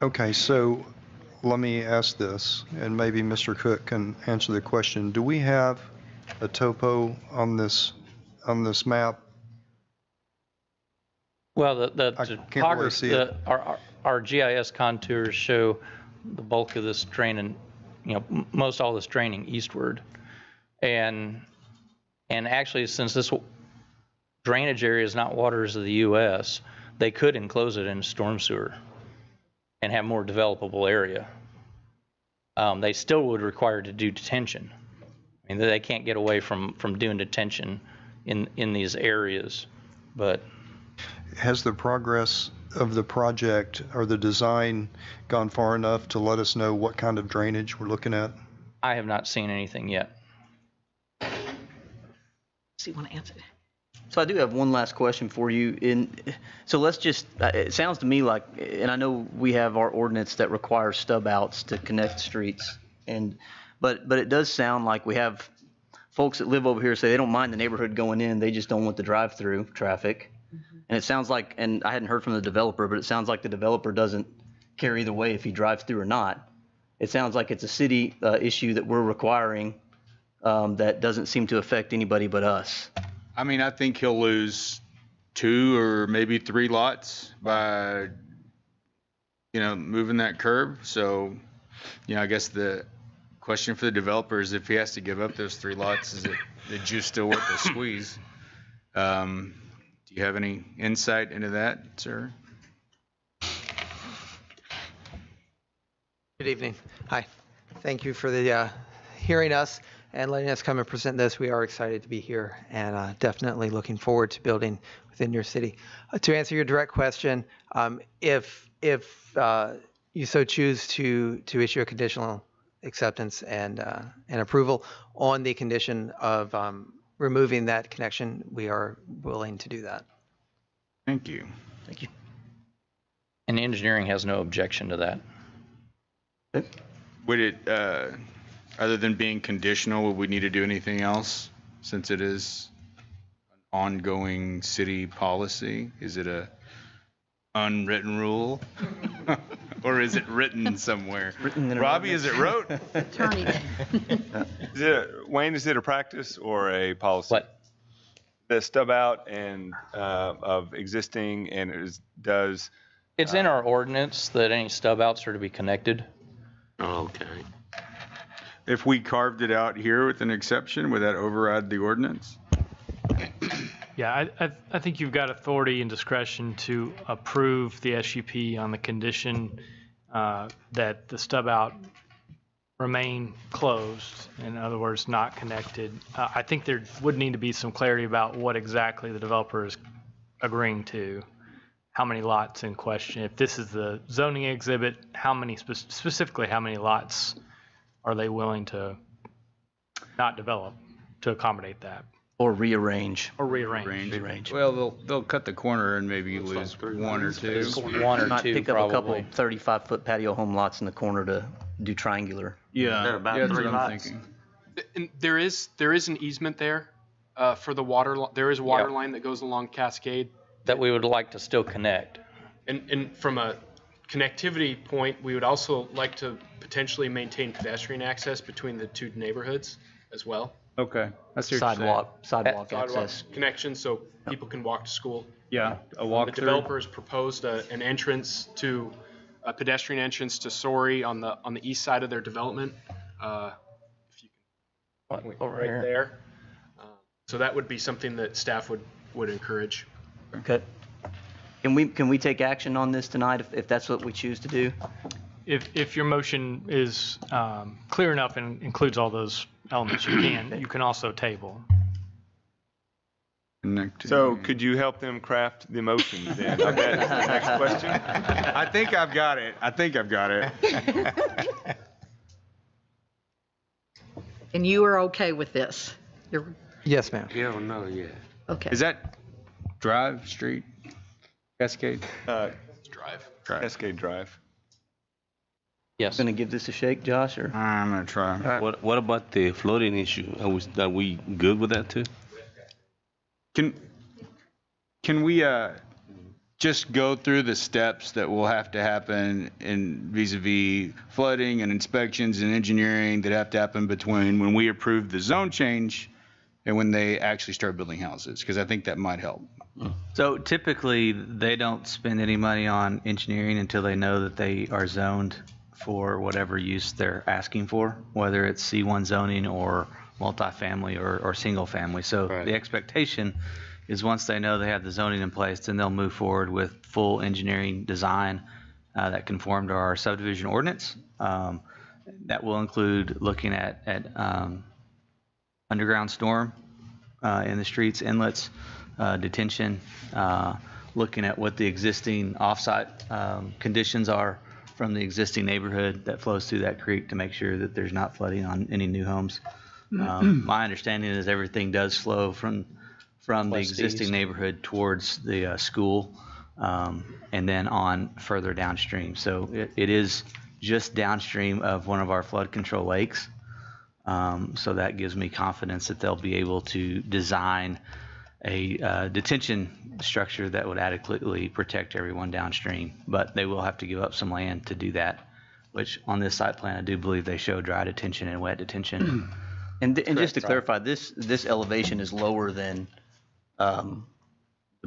Okay, so let me ask this, and maybe Mr. Cook can answer the question. Do we have a topo on this map? Well, the topography, our GIS contours show the bulk of this draining, most all this draining eastward. And actually, since this drainage area is not waters of the U.S., they could enclose it in storm sewer and have more developable area. They still would require to do detention. I mean, they can't get away from doing detention in these areas, but. Has the progress of the project or the design gone far enough to let us know what kind of drainage we're looking at? I have not seen anything yet. So you want to answer? So I do have one last question for you. So let's just, it sounds to me like, and I know we have our ordinance that requires stub outs to connect streets, but it does sound like we have folks that live over here say they don't mind the neighborhood going in, they just don't want the drive-through traffic. And it sounds like, and I hadn't heard from the developer, but it sounds like the developer doesn't care either way if he drives through or not. It sounds like it's a city issue that we're requiring that doesn't seem to affect anybody but us. I mean, I think he'll lose 2 or maybe 3 lots by, moving that curb. So, I guess the question for the developer is if he has to give up those 3 lots, is the juice still worth the squeeze? Do you have any insight into that, sir? Good evening. Hi. Thank you for the hearing us and letting us come and present this. We are excited to be here and definitely looking forward to building within your city. To answer your direct question, if you so choose to issue a conditional acceptance and approval on the condition of removing that connection, we are willing to do that. Thank you. Thank you. And engineering has no objection to that. Would it, other than being conditional, would we need to do anything else since it is an ongoing city policy? Is it a unwritten rule? Or is it written somewhere? Robbie, is it wrote? Attorney. Wayne, is it a practice or a policy? What? The stub out and of existing and does. It's in our ordinance that any stub outs are to be connected. Okay. If we carved it out here with an exception, would that override the ordinance? Yeah, I think you've got authority and discretion to approve the SUP on the condition that the stub out remain closed, in other words, not connected. I think there would need to be some clarity about what exactly the developer is agreeing to, how many lots in question. If this is the zoning exhibit, how many, specifically how many lots are they willing to not develop to accommodate that? Or rearrange. Or rearrange. Rearrange. Well, they'll cut the corner and maybe lose one or two. One or Not two, pick up a couple probably. 35-foot patio home lots in the corner to do triangular. Yeah, They're about that's 3 what I'm lots. thinking. And there is an easement there for the water. There is a water line that goes along Cascade. That we would like to still connect. And from a connectivity point, we would also like to potentially maintain pedestrian access between the two neighborhoods as well. Okay, that's your Sidewalk Sidewalk access. connection so people can walk to school. Yeah, a walk The through. developers proposed an entrance to a pedestrian entrance to Sorry on the east side of their development. If you can point over right here? there. So that would be something that staff would encourage. Okay. Can we take action on this tonight if that's what we choose to do? If your motion is clear enough and includes all those elements, you can also table. So could you help them craft the motion then? That is the next question. I think I've got it. And you are okay with this? Yes, ma'am. Yeah, no, yeah. Okay. Is that Drive, Street, Cascade? Drive. Cascade Drive. Yes. Going to give this a shake, Josh, or? I'm going to try. What about the floating issue? Are we good with that too? Can we just go through the steps that will have to happen in vis-a-vis flooding and inspections and engineering that have to happen between when we approve the zone change and when they actually start building houses? Because I think that might help. So typically, they don't spend any money on engineering until they know that they are zoned for whatever use they're asking for, whether it's C1 zoning or multifamily or single family. So the expectation is once they know they have the zoning in place, then they'll move forward with full engineering design that conform to our subdivision ordinance. That will include looking at underground storm in the streets, inlets, detention, looking at what the existing offsite conditions are from the existing neighborhood that flows through that creek to make sure that there's not flooding on any new homes. My understanding is everything does flow from the existing neighborhood towards the school and then on further downstream. So it is just downstream of one of our flood control lakes. So that gives me confidence that they'll be able to design a detention structure that would adequately protect everyone downstream. But they will have to give up some land to do that, which on this site plan, I do believe they show dry detention and wet detention. And just to clarify, this elevation is lower than the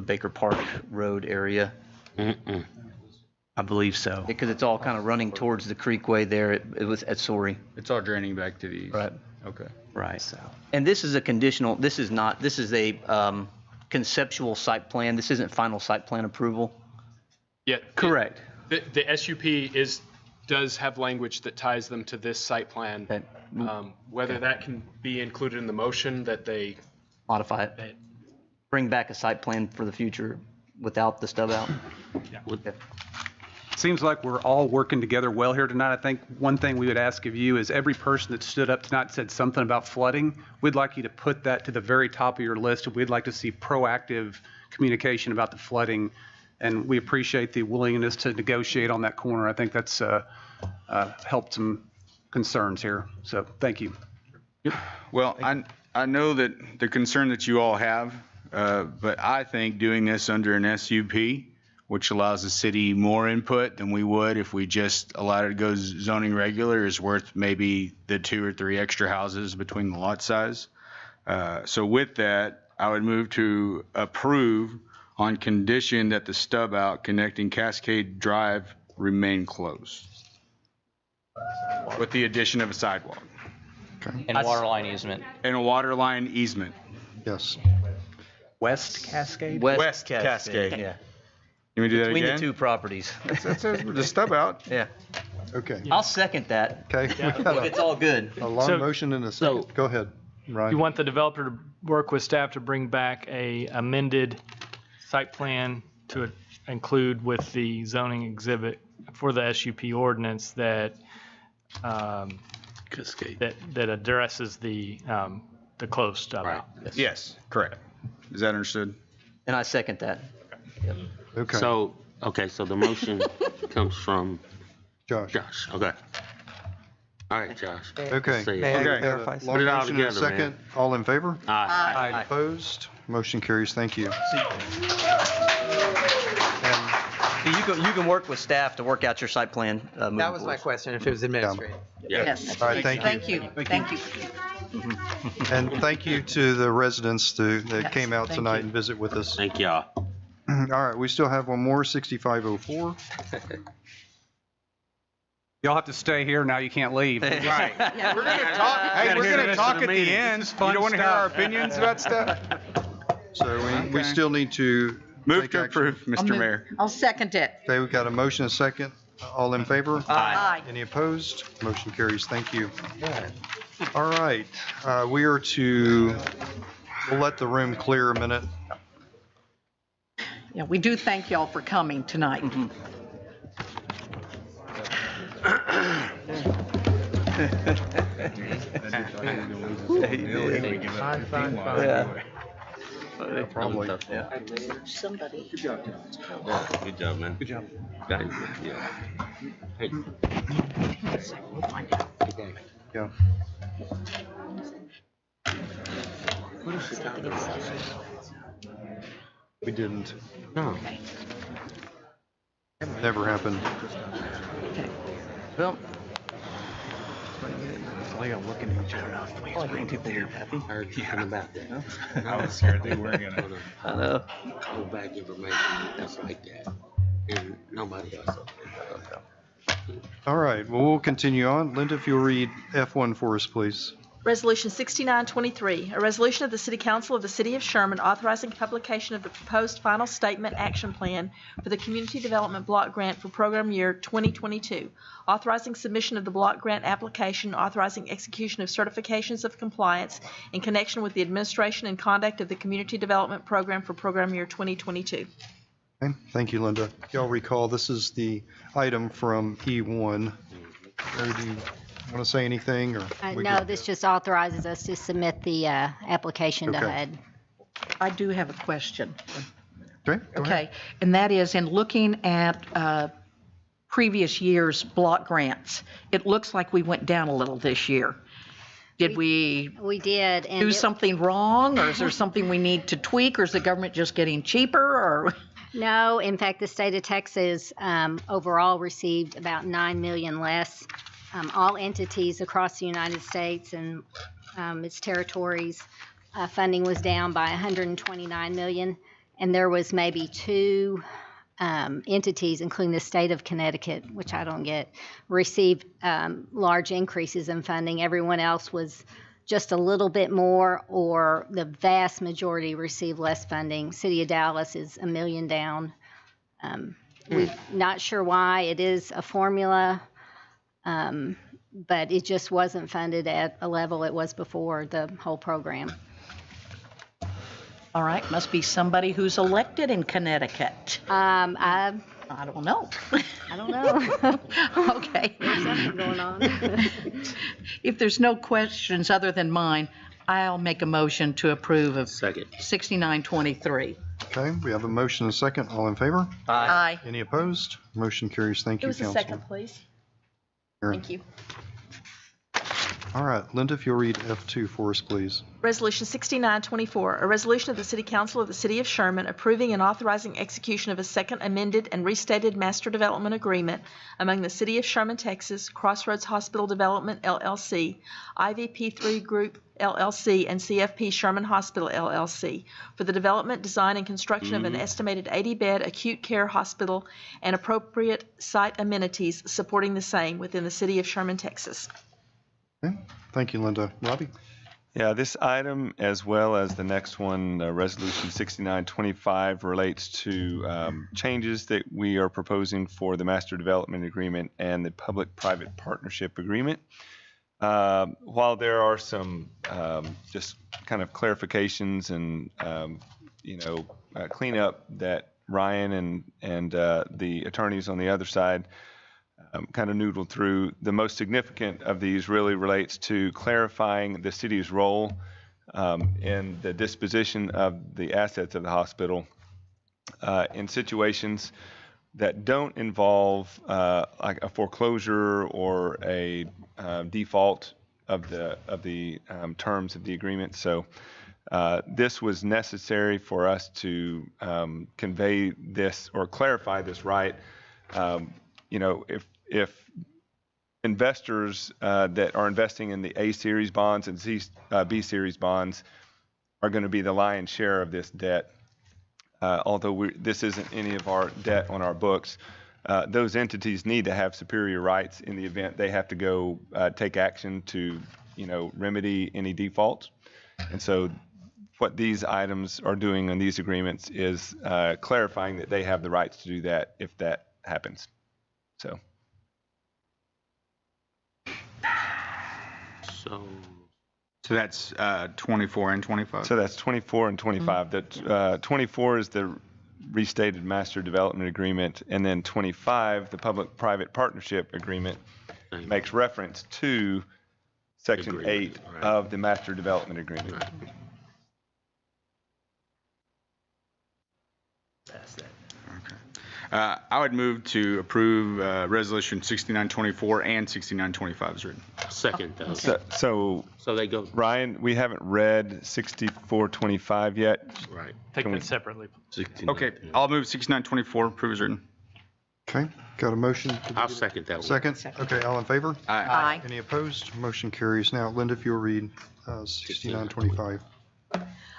Baker Park Road area. I believe so. Because it's all kind of running towards the creekway there. It was at Sorry. It's all draining back to the east. Right. Okay. Right. And this is a conditional, this is a conceptual site plan. This isn't final site plan approval. Yeah. Correct. The SUP does have language that ties them to this site plan. Whether that can be included in the motion that they modify it. Bring back a site plan for the future without the stub out. Seems like we're all working together well here tonight. I think one thing we would ask of you is every person that stood up tonight said something about flooding. We'd like you to put that to the very top of your list. We'd like to see proactive communication about the flooding, and we appreciate the willingness to negotiate on that corner. I think that's helped some concerns here. So thank you. Well, I know that the concern that you all have, but I think doing this under an SUP, which allows the city more input than we would if we just allowed it to go zoning regular, is worth maybe the 2 or 3 extra houses between the lot size. So with that, I would move to approve on condition that the stub out connecting Cascade Drive remain closed with the addition of a sidewalk. And water line easement. And a water line easement. Yes. West Cascade? West Cascade. Yeah. You want me to do that Between again? the two properties. That's the stub out. Yeah. Okay. I'll second that. Okay. We got It's all good. a long So- motion and a second. Go ahead, Ryan. You want the developer to work with staff to bring back a amended site plan to include with the zoning exhibit for the SUP ordinance that that addresses the closed stub out. Yes, correct. Is that understood? And I second that. Okay. So the motion comes from Josh. Josh, okay. All right, Josh. Okay. See May I ya. clarify Put Long it all motion and a together, second. man. All in favor? Aye. Aye. Opposed? Motion carries. Thank you. You can work with staff to work out your site plan moving That was my forward. question, if it was administrative. Yes. All right, thank you. Thank you. And thank you to the residents that came out thank tonight you. and visit with us. Thank y'all. All right, we still have one more, 6504. Y'all have to stay here, now you can't leave. Right. We're gonna talk. Hey, we're gonna talk at the end. You don't want to hear our opinions about stuff? So we still need to Move take to action. approve, Mr. Mayor. I'll second it. Okay, we've got a motion and a second. All in favor? Aye. Any opposed? Motion carries. Thank you. All right, we are to, we'll let the room clear a minute. Yeah, we do thank y'all for coming tonight. Probably. Somebody. Good job, man. Good job. Yeah. Hey. Okay. Yeah. We didn't. No. Never happened. Well, Looking at each other. I heard something about that. I was scared they weren't gonna. I know. Go back information, that's like that. And nobody else. All right, well, we'll continue on. Linda, if you'll read F1 for us, please. Resolution 6923, a resolution of the City Council of the City of Sherman authorizing publication of the proposed final statement action plan for the Community Development Block Grant for program year 2022, authorizing submission of the block grant application, authorizing execution of certifications of compliance in connection with the administration and conduct of the Community Development Program for program year 2022. Okay, thank you, Linda. Y'all recall, this is the item from E1. Mary, do you want to say anything, or? No, this just authorizes us to submit the application to Okay. HUD. I do have a question. Okay, go ahead. Okay, and that is in looking at previous year's block grants, it looks like we went down a little this year. Did we We did. And do it- something wrong, or is there something we need to tweak, or is the government just getting cheaper, or? No, in fact, the state of Texas overall received about $9 million less. All entities across the United States and its territories, funding was down by $129 million, and there was maybe two entities, including the state of Connecticut, which I don't get, received large increases in funding. Everyone else was just a little bit more, or the vast majority received less funding. City of Dallas is $1 million down. We're not sure why. It is a formula, but it just wasn't funded at a level it was before the whole program. All right, must be somebody who's elected in Connecticut. I don't know. I don't know. Okay. There's something going on. If there's no questions other than mine, I'll make a motion to approve of Second. 6923. Okay, we have a motion and a second. All in favor? Aye. Any opposed? Motion carries. Thank It you, was a Council. second, please. Aaron. Thank you. All right, Linda, if you'll read F2 for us, please. Resolution 6924, a resolution of the City Council of the City of Sherman approving and authorizing execution of a second amended and restated master development agreement among the City of Sherman, Texas, Crossroads Hospital Development, LLC, IVP3 Group, LLC, and CFP Sherman Hospital, LLC, for the development, design, and construction of an estimated 80-bed acute care hospital and appropriate site amenities supporting the same within the City of Sherman, Texas. Okay, thank you, Linda. Robbie? Yeah, this item, as well as the next one, Resolution 6925, relates to changes that we are proposing for the Master Development Agreement and the Public-Private Partnership Agreement. While there are some just kind of clarifications and, cleanup that Ryan and the attorneys on the other side kind of noodled through, the most significant of these really relates to clarifying the city's role in the disposition of the assets of the hospital in situations that don't involve like a foreclosure or a default of the terms of the agreement. So this was necessary for us to convey this or clarify this right. If investors that are investing in the A series bonds and B series bonds are going to be the lion's share of this debt, although this isn't any of our debt on our books, those entities need to have superior rights in the event they have to go take action to, remedy any defaults. And so what these items are doing on these agreements is clarifying that they have the rights to do that if that happens. So that's 24 and 25? So that's 24 and 25. That 24 is the restated Master Development Agreement, and then 25, the Public-Private Partnership Agreement, makes reference to Section 8 of the Master Development Agreement. I would move to approve Resolution 6924 and 6925 as written. Second, though. So they go. Ryan, we haven't read 6425 yet. Right. Take that separately. Okay, I'll move 6924, approve as written. Okay, got a motion? I'll second that one. Second? Okay, all in favor? Aye. Any opposed? Motion carries. Now, Linda, if you'll read 6925.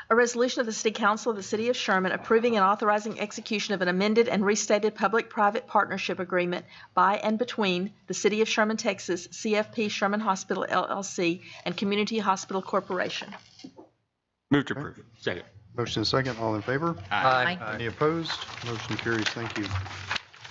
A resolution of the City Council of the City of Sherman approving and authorizing execution of an amended and restated public-private partnership agreement by and between the City of Sherman, Texas, CFP Sherman Hospital, LLC, and Community Hospital Corporation. Move to approve. Second. Motion is second. All in favor? Aye. Any opposed? Motion carries. Thank you.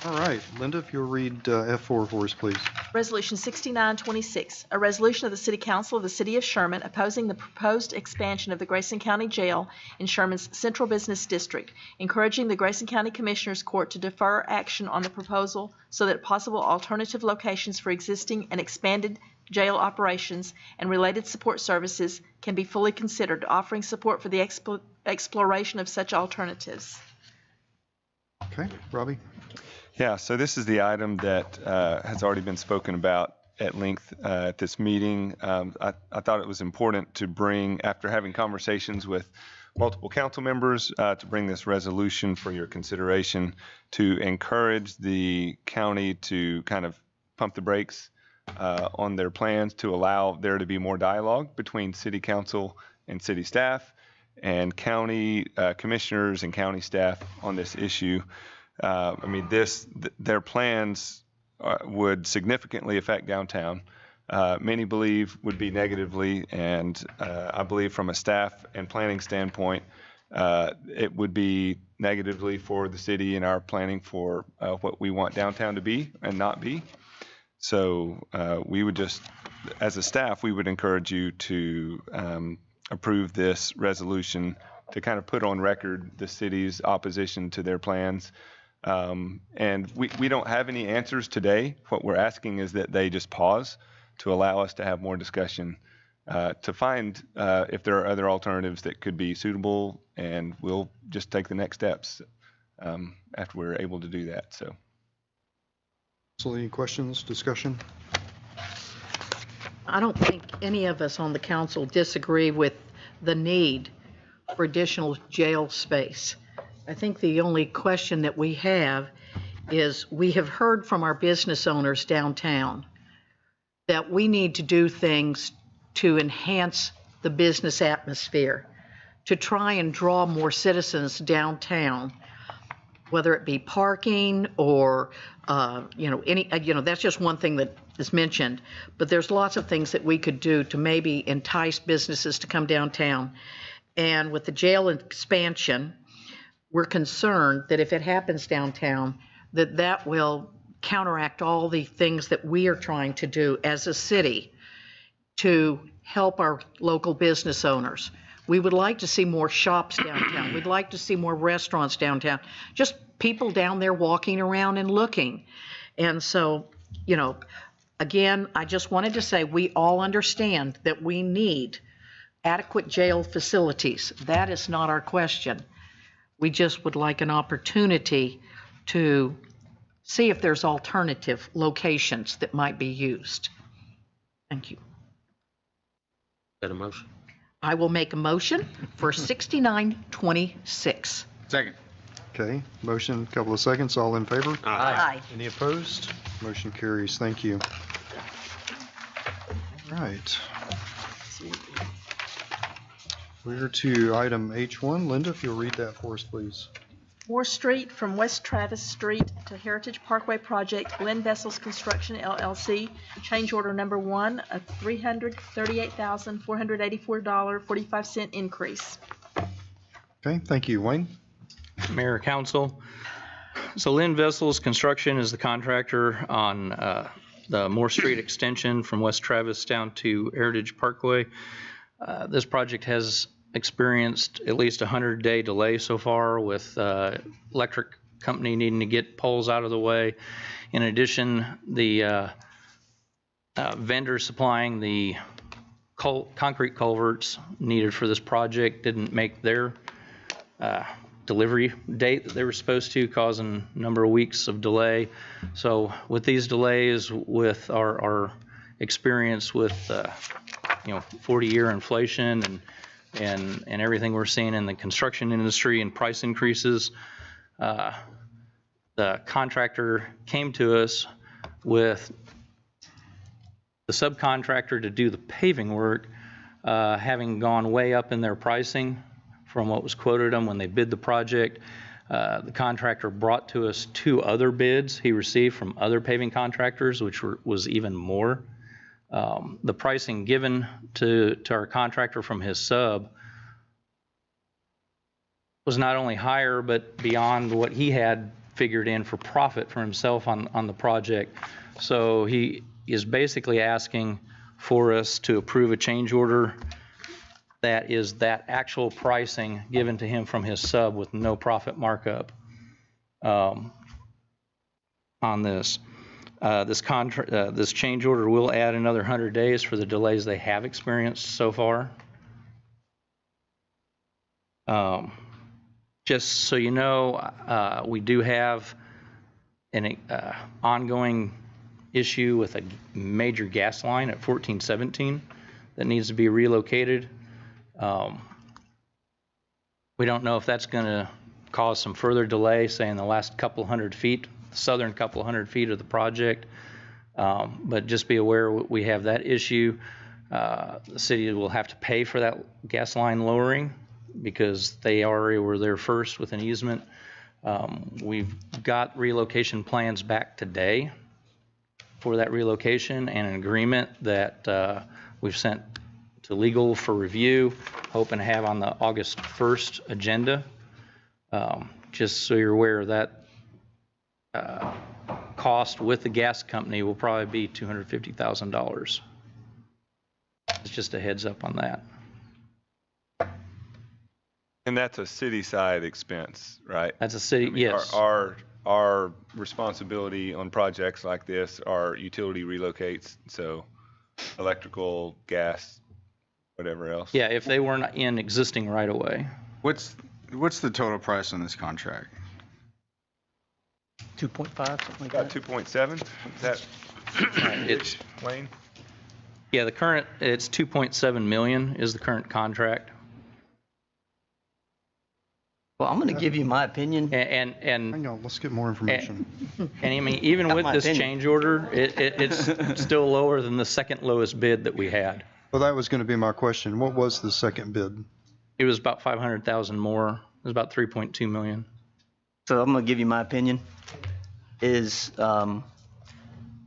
All right, Linda, if you'll read F4 for us, please. Resolution 6926, a resolution of the City Council of the City of Sherman opposing the proposed expansion of the Grayson County Jail in Sherman's Central Business District, encouraging the Grayson County Commissioners Court to defer action on the proposal so that possible alternative locations for existing and expanded jail operations and related support services can be fully considered, offering support for the exploration of such alternatives. Okay, Robbie? Yeah, so this is the item that has already been spoken about at length at this meeting. I thought it was important to bring, after having conversations with multiple council members, to bring this resolution for your consideration to encourage the county to kind of pump the brakes on their plans to allow there to be more dialogue between city council and city staff and county commissioners and county staff on this issue. Their plans would significantly affect downtown. Many believe would be negatively, and I believe from a staff and planning standpoint, it would be negatively for the city and our planning for what we want downtown to be and not be. So we would just, as a staff, we would encourage you to approve this resolution to kind of put on record the city's opposition to their plans. And we don't have any answers today. What we're asking is that they just pause to allow us to have more discussion, to find if there are other alternatives that could be suitable, and we'll just take the next steps after we're able to do that. So any questions, discussion? I don't think any of us on the council disagree with the need for additional jail space. I think the only question that we have is we have heard from our business owners downtown that we need to do things to enhance the business atmosphere, to try and draw more citizens downtown. whether it be parking or, that's just one thing that is mentioned. But there's lots of things that we could do to maybe entice businesses to come downtown. And with the jail expansion, we're concerned that if it happens downtown, that will counteract all the things that we are trying to do as a city to help our local business owners. We would like to see more shops downtown. We'd like to see more restaurants downtown, just people down there walking around and looking. And so, again, I just wanted to say we all understand that we need adequate jail facilities. That is not our question. We just would like an opportunity to see if there's alternative locations that might be used. Thank you. Got a motion? I will make a motion for 6926. Second. Okay, motion, couple of seconds. All in favor? Aye. Any opposed? Motion carries. Thank you. All right. We're to item H1. Linda, if you'll read that for us, please. Moore Street from West Travis Street to Heritage Parkway Project, Glenn Vessels Construction LLC, change order number 1, a $338,484.45 increase. Okay, thank you. Wayne? Mayor, Council. So Lynn Vessels Construction is the contractor on the Moore Street extension from West Travis down to Heritage Parkway. This project has experienced at least a 100-day delay so far, with electric company needing to get poles out of the way. In addition, the vendor supplying the concrete culverts needed for this project didn't make their delivery date that they were supposed to, causing a number of weeks of delay. So with these delays, with our experience with 40-year inflation and everything we're seeing in the construction industry and price increases, the contractor came to us with the subcontractor to do the paving work, having gone way up in their pricing from what was quoted them when they bid the project. The contractor brought to us 2 other bids he received from other paving contractors, which was even more. The pricing given to our contractor from his sub was not only higher, but beyond what he had figured in for profit for himself on the project. So he is basically asking for us to approve a change order that is that actual pricing given to him from his sub with no profit markup on this. This change order will add another 100 days for the delays they have experienced so far. Just so you know, we do have an ongoing issue with a major gas line at 1417 that needs to be relocated. We don't know if that's going to cause some further delay, say in the last couple hundred feet, the southern couple hundred feet of the project. But just be aware we have that issue. The city will have to pay for that gas line lowering because they already were there first with an easement. We've got relocation plans back today for that relocation and an agreement that we've sent to legal for review, hoping to have on the August 1st agenda. Just so you're aware, that cost with the gas company will probably be $250,000. It's just a heads up on that. And that's a city side expense, right? That's a city, yes. Our responsibility on projects like this are utility relocates, so electrical, gas, whatever else. Yeah, if they weren't in existing right away. What's the total price on this contract? 2.5, something like About that. 2.7. Is that It's Wayne? Yeah, it's 2.7 million is the current contract. Well, I'm going to give you my opinion. And hang on, let's get more information. And I mean, even Not with my this opinion. change order, it's still lower than the second lowest bid that we had. Well, that was going to be my question. What was the second bid? It was about 500,000 more. It was about 3.2 million. So I'm going to give you my opinion, is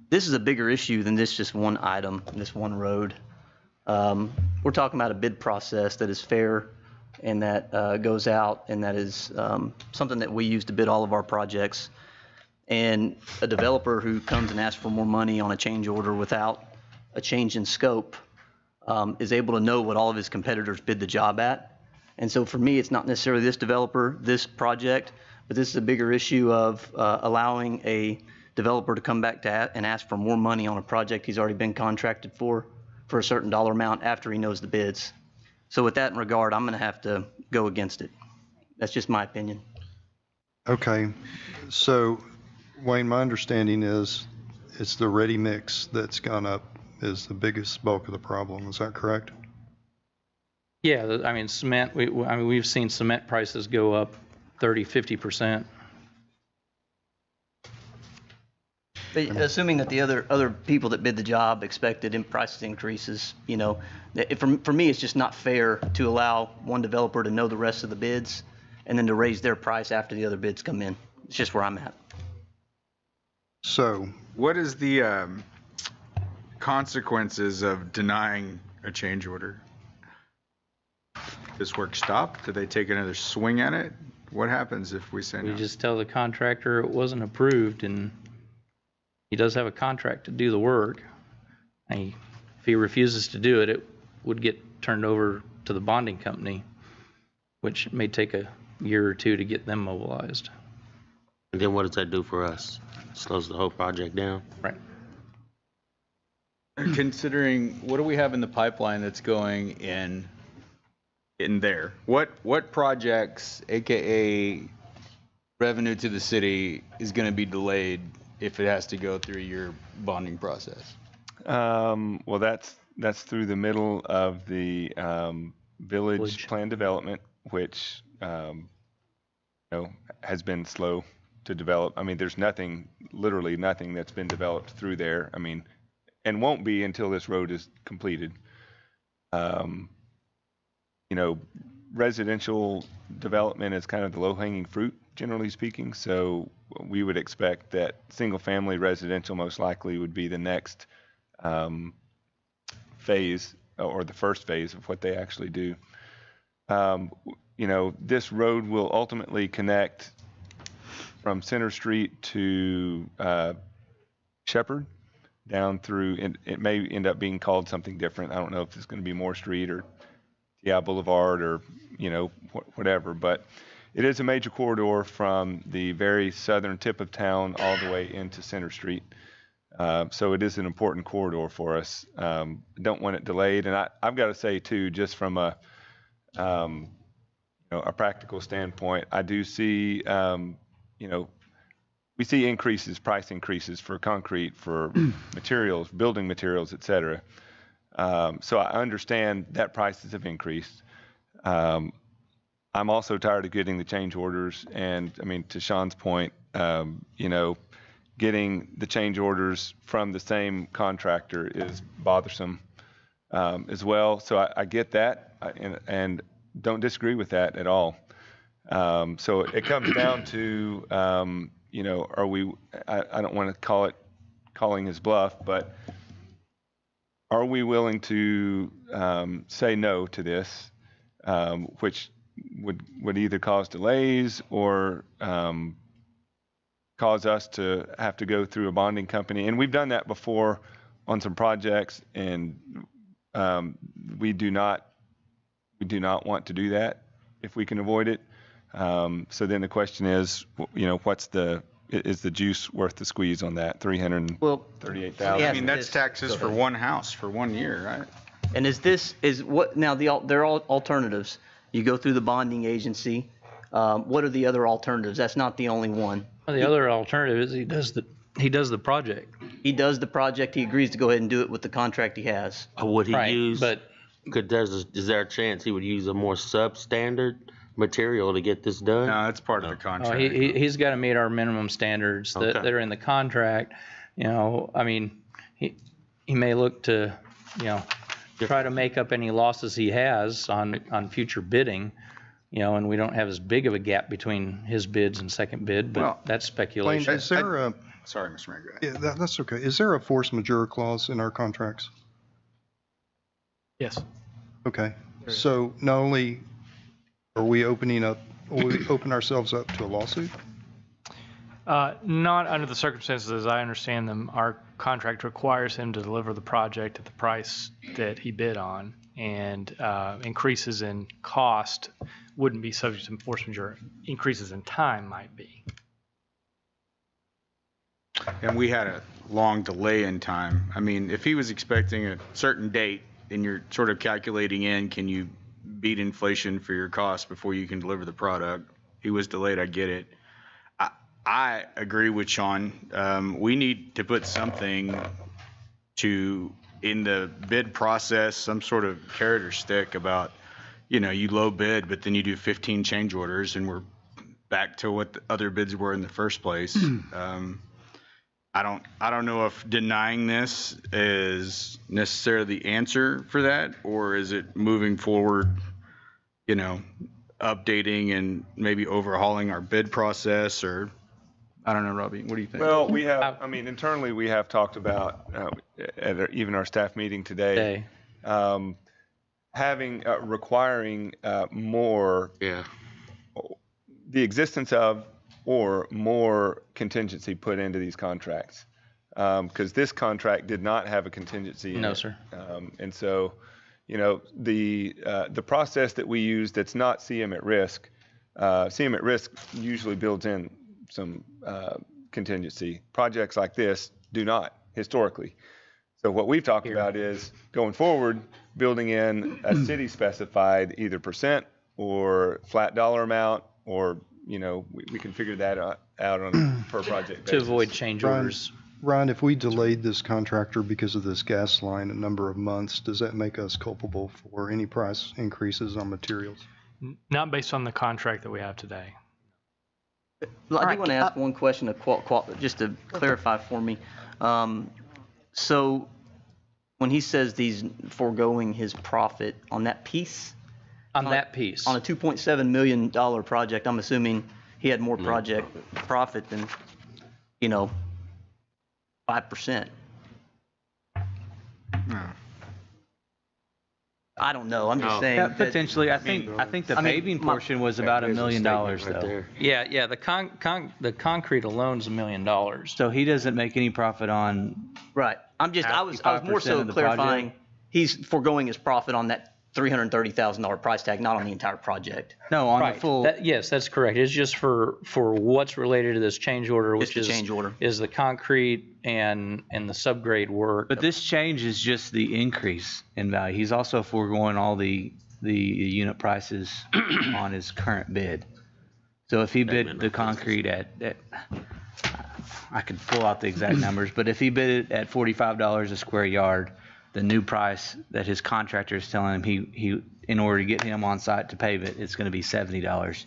this is a bigger issue than this just one item, this one road. We're talking about a bid process that is fair and that goes out and that is something that we use to bid all of our projects. And a developer who comes and asks for more money on a change order without a change in scope is able to know what all of his competitors bid the job at. And so for me, it's not necessarily this developer, this project, but this is a bigger issue of allowing a developer to come back to and ask for more money on a project he's already been contracted for a certain dollar amount after he knows the bids. So with that in regard, I'm going to have to go against it. That's just my opinion. Okay. So, Wayne, my understanding is it's the ready mix that's gone up is the biggest bulk of the problem. Is that correct? Yeah, I mean, cement, we've seen cement prices go up 30, 50%. But assuming that the other people that bid the job expected in price increases, you know, for me, it's just not fair to allow one developer to know the rest of the bids and then to raise their price after the other bids come in. It's just where I'm at. So, what is the consequences of denying a change order? Does work stop? Do they take another swing at it? What happens if we say no? We just tell the contractor it wasn't approved, and he does have a contract to do the work. And if he refuses to do it, it would get turned over to the bonding company, which may take a year or two to get them mobilized. And then what does that do for us? Slows the whole project down? Right. Considering, what do we have in the pipeline that's going in there? What projects, AKA revenue to the city, is going to be delayed if it has to go through your bonding process? Well, that's through the middle of the village plan development, which has been slow to develop. I mean, there's literally nothing that's been developed through there. I mean, and won't be until this road is completed. Residential development is kind of the low-hanging fruit, generally speaking. So we would expect that single-family residential most likely would be the next phase, or the first phase of what they actually do. This road will ultimately connect from Center Street to Shepherd down through, and it may end up being called something different. I don't know if it's going to be Moore Street or TI Boulevard or, whatever, but it is a major corridor from the very southern tip of town all the way into Center Street. So it is an important corridor for us. Don't want it delayed. And I've got to say too, just from a practical standpoint, I do see, we see price increases for concrete, for materials, building materials, et cetera. So I understand that prices have increased. I'm also tired of getting the change orders. And I mean, to Sean's point, getting the change orders from the same contractor is bothersome as well. So I get that and don't disagree with that at all. So it comes down to, are we, I don't want to call it calling his bluff, but are we willing to say no to this, which would either cause delays or cause us to have to go through a bonding company? And we've done that before on some projects, and we do not want to do that if we can avoid it. So then the question is, is the juice worth the squeeze on that? $338,000. I mean, that's taxes for one house for 1 year, right? And there are alternatives. You go through the bonding agency. What are the other alternatives? That's not the only one. Well, the other alternative is he does the project. He does the project. He agrees to go ahead and do it with the contract he has. Would he use? But is there a chance he would use a more substandard material to get this done? No, that's part of the contract. He's got to meet our minimum standards that are in the contract. I mean, he may look to, try to make up any losses he has on future bidding. and we don't have as big of a gap between his bids and second bid, but Well, that's speculation. Blaine, is there a, Sorry, Mr. Mayor, go ahead. yeah, that's okay. Is there a force majeure clause in our contracts? Yes. Okay. So not only are we open ourselves up to a lawsuit? Not under the circumstances as I understand them. Our contract requires him to deliver the project at the price that he bid on, and increases in cost wouldn't be subject to force majeure. Increases in time might be. And we had a long delay in time. I mean, if he was expecting a certain date and you're sort of calculating in, can you beat inflation for your costs before you can deliver the product? He was delayed, I get it. I agree with Sean. We need to put something in the bid process, some sort of carrot or stick about, you low bid, but then you do 15 change orders and we're back to what the other bids were in the first place. I don't know if denying this is necessarily the answer for that, or is it moving forward, updating and maybe overhauling our bid process, or I don't know, Robbie, what do you think? Well, we have, internally we have talked about, at even our staff meeting today, requiring more, the existence of or more contingency put into these contracts. Because this contract did not have a contingency in it. No, sir. And so, the process that we use that's not CM at risk usually builds in some contingency. Projects like this do not, historically. So what we've talked about is, going forward, building in a city-specified either percent or flat dollar amount, or we can figure that out on a per project basis. To avoid change orders. Ron, if we delayed this contractor because of this gas line a number of months, does that make us culpable for any price increases on materials? Not based on the contract that we have today. Well, I do want to ask one question just to clarify for me. So when he says he's foregoing his profit on that piece? On that piece. On a $2.7 million project, I'm assuming he had more project profit than, 5%. I don't know. I'm just saying. Yeah, potentially. I think the paving portion was about $1 million though. Yeah. The concrete alone is $1 million. So he doesn't make any profit on. Right. I was more so clarifying. He's foregoing his profit on that $330,000 price tag, not on the entire project. No, on the full. Yes, that's correct. It's just for what's related to this change order, which is the concrete and the subgrade work. But this change is just the increase in value. He's also foregoing all the unit prices on his current bid. So if he bid the concrete at I could pull out the exact numbers, but if he bid it at $45 a square yard, the new price that his contractor is telling him he in order to get him on site to pave it, it's going to be $70.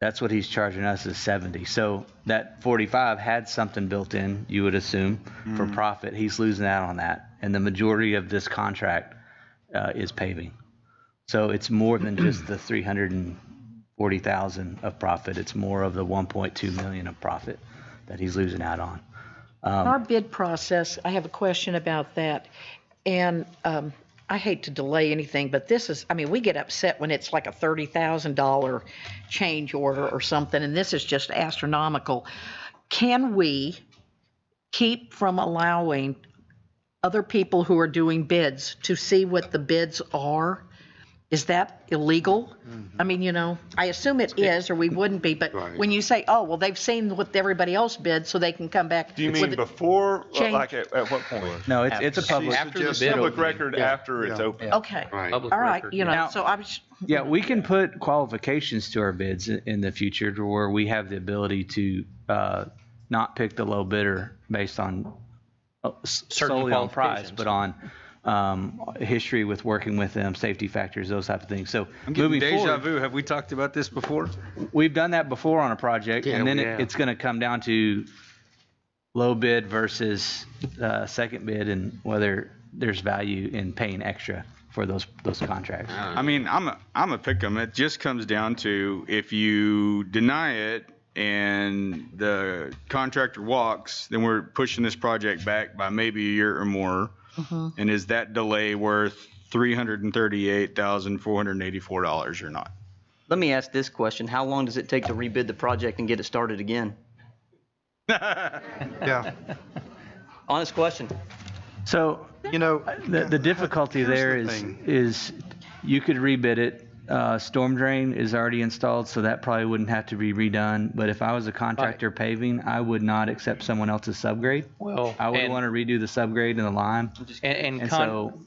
That's what he's charging us is $70. So that 45 had something built in, you would assume, for profit. He's losing out on that, and the majority of this contract is paving. So it's more than just the $340,000 of profit. It's more of the $1.2 million of profit that he's losing out on. Our bid process, I have a question about that. And I hate to delay anything, but we get upset when it's like a $30,000 change order or something, and this is just astronomical. Can we keep from allowing other people who are doing bids to see what the bids are? Is that illegal? I assume it is, or we wouldn't be, but when you say, oh, well, they've seen what everybody else bid, so they can come back. Do you mean before, like at what point? No, it's a public. After the bid public record after it's open. Okay. All right. So I was. Yeah, we can put qualifications to our bids in the future to where we have the ability to not pick the low bidder based on solely on price, but on history with working with them, safety factors, those type of things. So I'm getting moving deja forward, vu. Have we talked about this before? we've done that before on a project, and then Yeah. it's going to come down to low bid versus second bid, and whether there's value in paying extra for those contracts. I mean, I'm a pick 'em. It just comes down to if you deny it and the contractor walks, then we're pushing this project back by maybe a year or more. And is that delay worth $338,484 or not? Let me ask this question. How long does it take to rebid the project and get it started again? Yeah. Honest question. So, the difficulty there is you could rebid it. Storm drain is already installed, so that probably wouldn't have to be redone. But if I was a contractor paving, I would not accept someone else's subgrade. Well, I would want to redo the subgrade and the lime.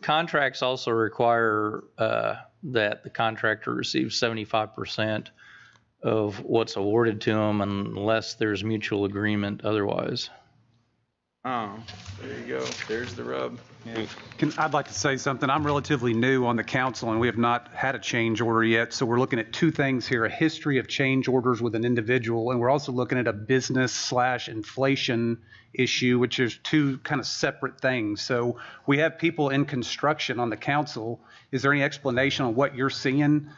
Contracts also require that the contractor receives 75% of what's awarded to them unless there's mutual agreement otherwise. Oh, there you go. There's the rub. I'd like to say something. I'm relatively new on the council, and we have not had a change order yet. So we're looking at two things here: a history of change orders with an individual, and we're also looking at a business/inflation issue, which is two kind of separate things. So we have people in construction on the council. Is there any explanation on what you're seeing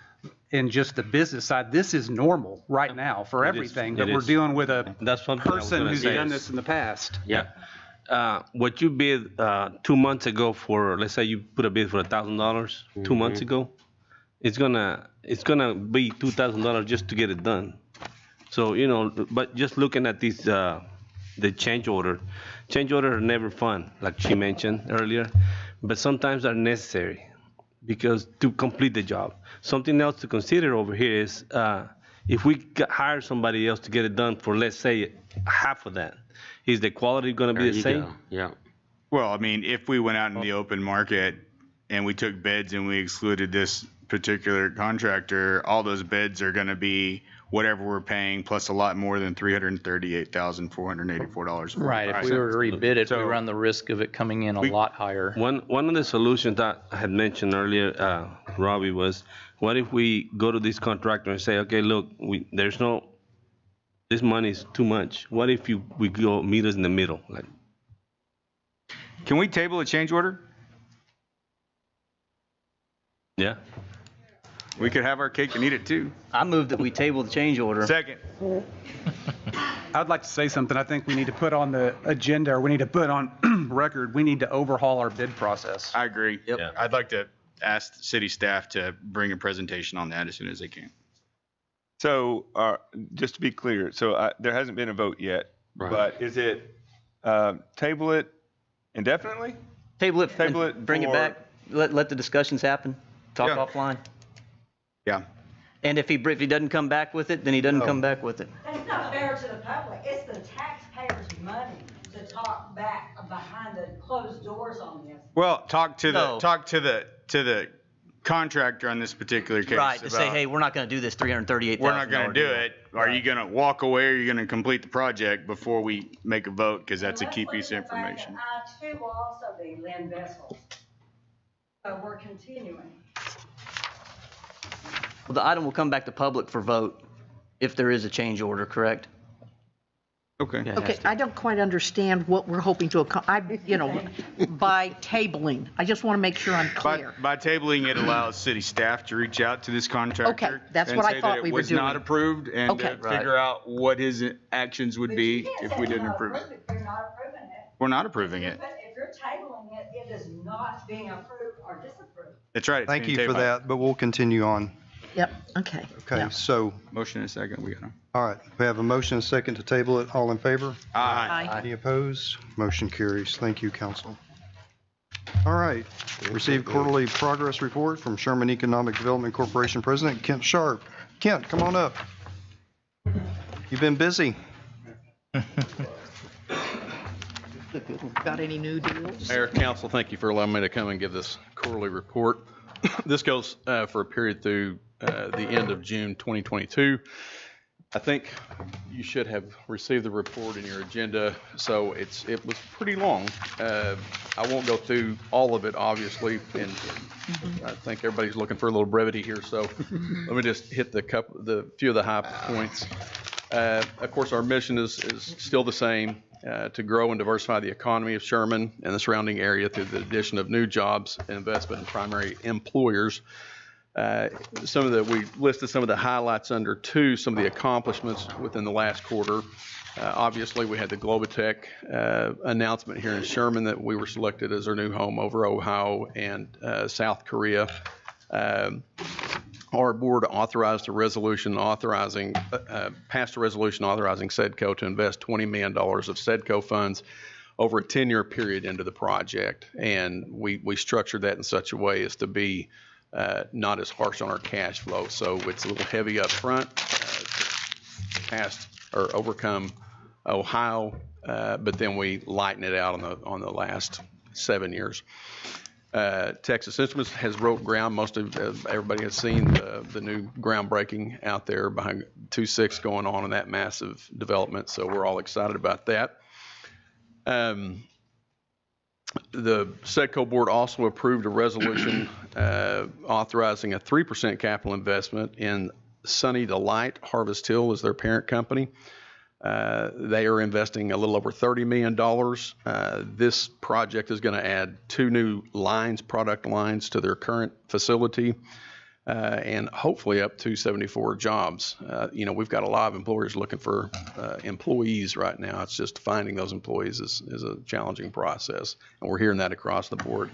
in just the business side? This is normal right now for everything, but we're dealing with a person who's done this in the past. Yeah. What you bid 2 months ago for, let's say you put a bid for $1,000 2 months ago, it's gonna be $2,000 just to get it done. So but just looking at these the change order are never fun, like she mentioned earlier, but sometimes are necessary because to complete the job. Something else to consider over here is if we hire somebody else to get it done for, let's say, half of that, is the quality going to be the same? Yeah. Well, I mean, if we went out in the open market and we took bids and we excluded this particular contractor, all those bids are going to be whatever we're paying plus a lot more than $338,484. Right. If we were to rebid it, we run the risk of it coming in a lot higher. One of the solutions that I had mentioned earlier, Robbie, was what if we go to this contractor and say, okay, look, this money is too much. What if we go meet us in the middle? Like, can we table a change order? Yeah. We could have our cake and eat it too. I move that we table the change order. Second. I'd like to say something. I think we need to put on the agenda, or we need to put on record, we need to overhaul our bid process. I agree. Yep. Yeah. I'd like to ask city staff to bring a presentation on that as soon as they can. So just to be clear, so there hasn't been a vote yet, but is it table it indefinitely? Table it, bring it back, let the discussions happen, talk offline. Yeah. And if he doesn't come back with it, then he doesn't come back with it. It's not fair to the public. It's the taxpayers' money to talk back behind the closed doors on this. Well, talk to the contractor on this particular case. Right, to say, hey, we're not going to do this $338,000. We're not going to do it. Are you going to walk away, or are you going to complete the project before we make a vote? Because that's a key piece of information. I too will also be Lynn Vessels. So we're continuing. Well, the item will come back to public for vote if there is a change order, correct? Okay. Okay, I don't quite understand what we're hoping to accomplish, by tabling. I just want to make sure I'm clear. By tabling, it allows city staff to reach out to this contractor. Okay, that's what I thought we were doing. And say that it was not approved, and to figure out what his actions would be if we didn't approve it. You're not approving it. We're not approving it. But if you're tabling it, it is not being approved or disapproved. That's right. Thank you for that, but we'll continue on. Yep, okay. Okay, Yeah. so, Motion and a second, we got him. all right, we have a motion and a second to table it. All in favor? Aye. Any opposed? Motion carries. Thank you, council. All right, receive quarterly progress report from Sherman Economic Development Corporation President Kent Sharp. Kent, come on up. You've been busy. Got any new deals? Mayor, council, thank you for allowing me to come and give this quarterly report. This goes for a period through the end of June 2022. I think you should have received the report in your agenda, so it was pretty long. I won't go through all of it, obviously, and I think everybody's looking for a little brevity here, so let me just hit the few of the high points. Of course, our mission is still the same. to grow and diversify the economy of Sherman and the surrounding area through the addition of new jobs and investment in primary employers. We listed some of the highlights under two, some of the accomplishments within the last quarter. Obviously, we had the Globotech announcement here in Sherman that we were selected as our new home over Ohio and South Korea. Our board authorized a resolution passed a resolution authorizing SEDCO to invest $20 million of SEDCO funds over a 10-year period into the project. And we structured that in such a way as to be not as harsh on our cash flow. So it's a little heavy up front to pass or overcome Ohio, but then we lighten it out on the last 7 years. Texas Instruments has broke ground. Most of everybody has seen the new groundbreaking out there behind 2.6 going on in that massive development. So we're all excited about that. The SEDCO board also approved a resolution authorizing a 3% capital investment in Sunny Delight. Harvest Hill is their parent company. They are investing a little over $30 million. This project is going to add 2 new product lines to their current facility, and hopefully up to 74 jobs. We've got a lot of employers looking for employees right now. It's just finding those employees is a challenging process, and we're hearing that across the board.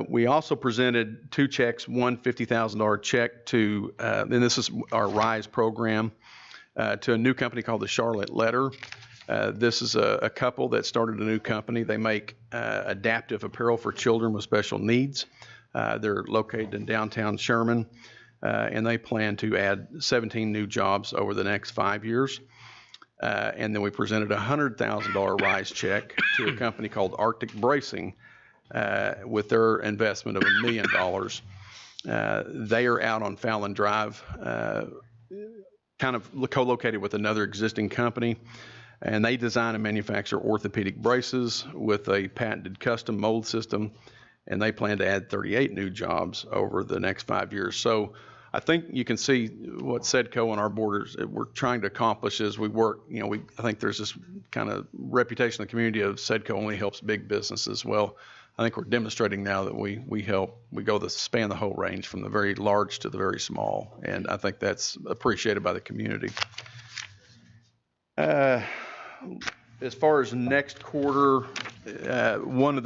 We also presented 2 checks, one $50,000 check to, and this is our RISE program, to a new company called the Charlotte Letter. This is a couple that started a new company. They make adaptive apparel for children with special needs. They're located in downtown Sherman, and they plan to add 17 new jobs over the next 5 years. And then we presented a $100,000 RISE check to a company called Arctic Bracing with their investment of $1 million. They are out on Fallon Drive, kind of co-located with another existing company, and they design and manufacture orthopedic braces with a patented custom mold system, and they plan to add 38 new jobs over the next 5 years. So I think you can see what SEDCO and our borders we're trying to accomplish as we work. I think there's this kind of reputation in the community of SEDCO only helps big businesses. Well, I think we're demonstrating now that we span the whole range from the very large to the very small, and I think that's appreciated by the community. As far as next quarter, I won't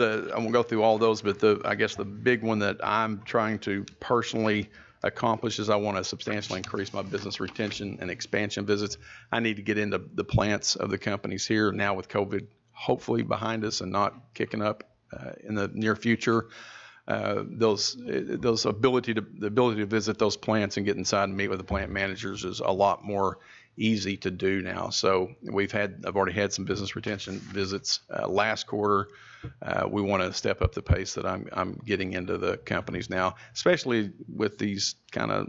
go through all those, but I guess the big one that I'm trying to personally accomplish is I want to substantially increase my business retention and expansion visits. I need to get into the plants of the companies here now with COVID hopefully behind us and not kicking up in the near future. The ability to visit those plants and get inside and meet with the plant managers is a lot more easy to do now. So I've already had some business retention visits last quarter. We want to step up the pace that I'm getting into the companies now, especially with these kind of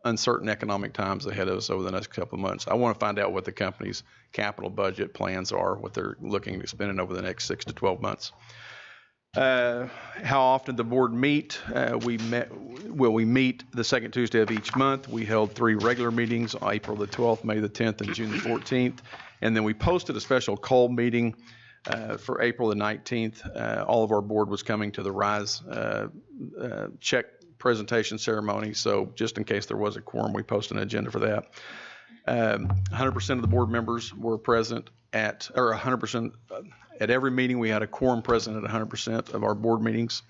uncertain economic times ahead of us over the next couple of months. I want to find out what the company's capital budget plans are, what they're looking to spend over the next 6 to 12 months. How often the board meet? We meet the second Tuesday of each month. We held 3 regular meetings, April the 12th, May the 10th, and June the 14th. And then we posted a special call meeting for April the 19th. All of our board was coming to the RISE check presentation ceremony. So just in case there was a quorum, we posted an agenda for that. 100% of the board members were present at 100%. At every meeting, we had a quorum present at 100% of our board meetings.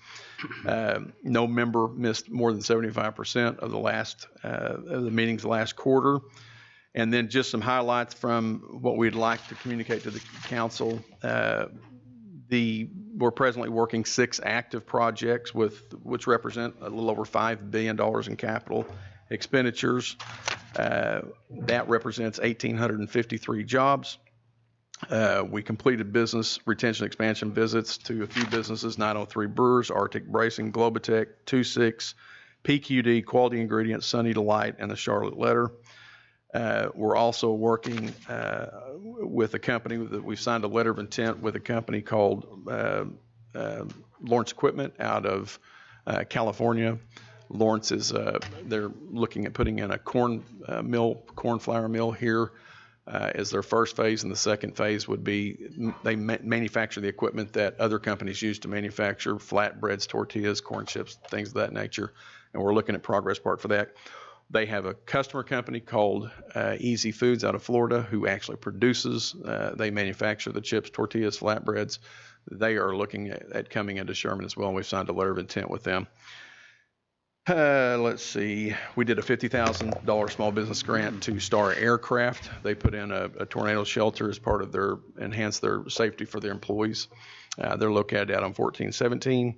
No member missed more than 75% of the meetings last quarter. And then just some highlights from what we'd like to communicate to the council. We're presently working 6 active projects which represent a little over $5 billion in capital expenditures. That represents 1,853 jobs. We completed business retention expansion visits to a few businesses: 903 Brewers, Arctic Bracing, Globotech, 2.6, PQD, Quality Ingredients, Sunny Delight, and the Charlotte Letter. We're also working with a company that we've signed a letter of intent with a company called Lawrence Equipment out of California. Lawrence they're looking at putting in a corn flour mill here is their first phase, and the second phase would be they manufacture the equipment that other companies use to manufacture flatbreads, tortillas, corn chips, things of that nature. And we're looking at progress part for that. They have a customer company called Easy Foods out of Florida who actually produces, they manufacture the chips, tortillas, flatbreads. They are looking at coming into Sherman as well, and we've signed a letter of intent with them. Let's see. We did a $50,000 small business grant to Star Aircraft. They put in a tornado shelter as part of their enhance their safety for their employees. They're located out on 1417.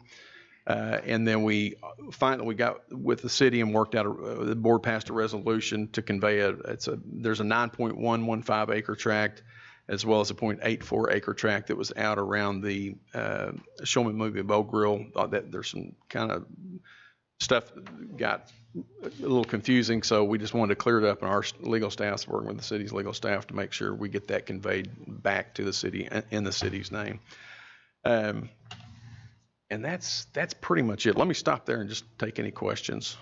And then we finally got with the city and worked out. The board passed a resolution to convey there's a 9.115 acre tract as well as a 0.84 acre tract that was out around the Show Me Movie Bow Grill. That there's some kind of stuff got a little confusing, so we just wanted to clear it up, and our legal staff's working with the city's legal staff to make sure we get that conveyed back to the city in the city's name. And that's pretty much it. Let me stop there and just take any questions.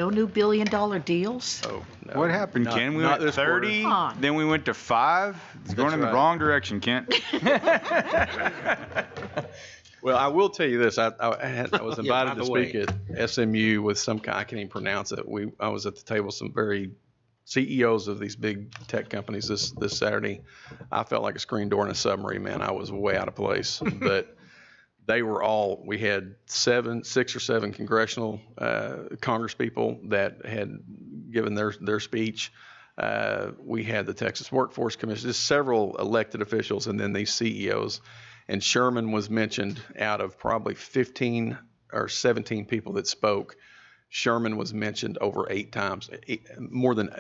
No new billion-dollar deals? Oh, no. What happened, Ken? We went 30, then we went to 5. It's going in the wrong direction, Kent. Well, I will tell you this. I was invited to speak at SMU with some kind, I can't even pronounce it. I was at the table with some very CEOs of these big tech companies this Saturday. I felt like a screen door in a submarine, man. I was way out of place. But they were all, we had 6 or 7 congressional congresspeople that had given their speech. We had the Texas Workforce Commission, just several elected officials, and then these CEOs. And Sherman was mentioned out of probably 15 or 17 people that spoke. Sherman was mentioned over 8 times. More than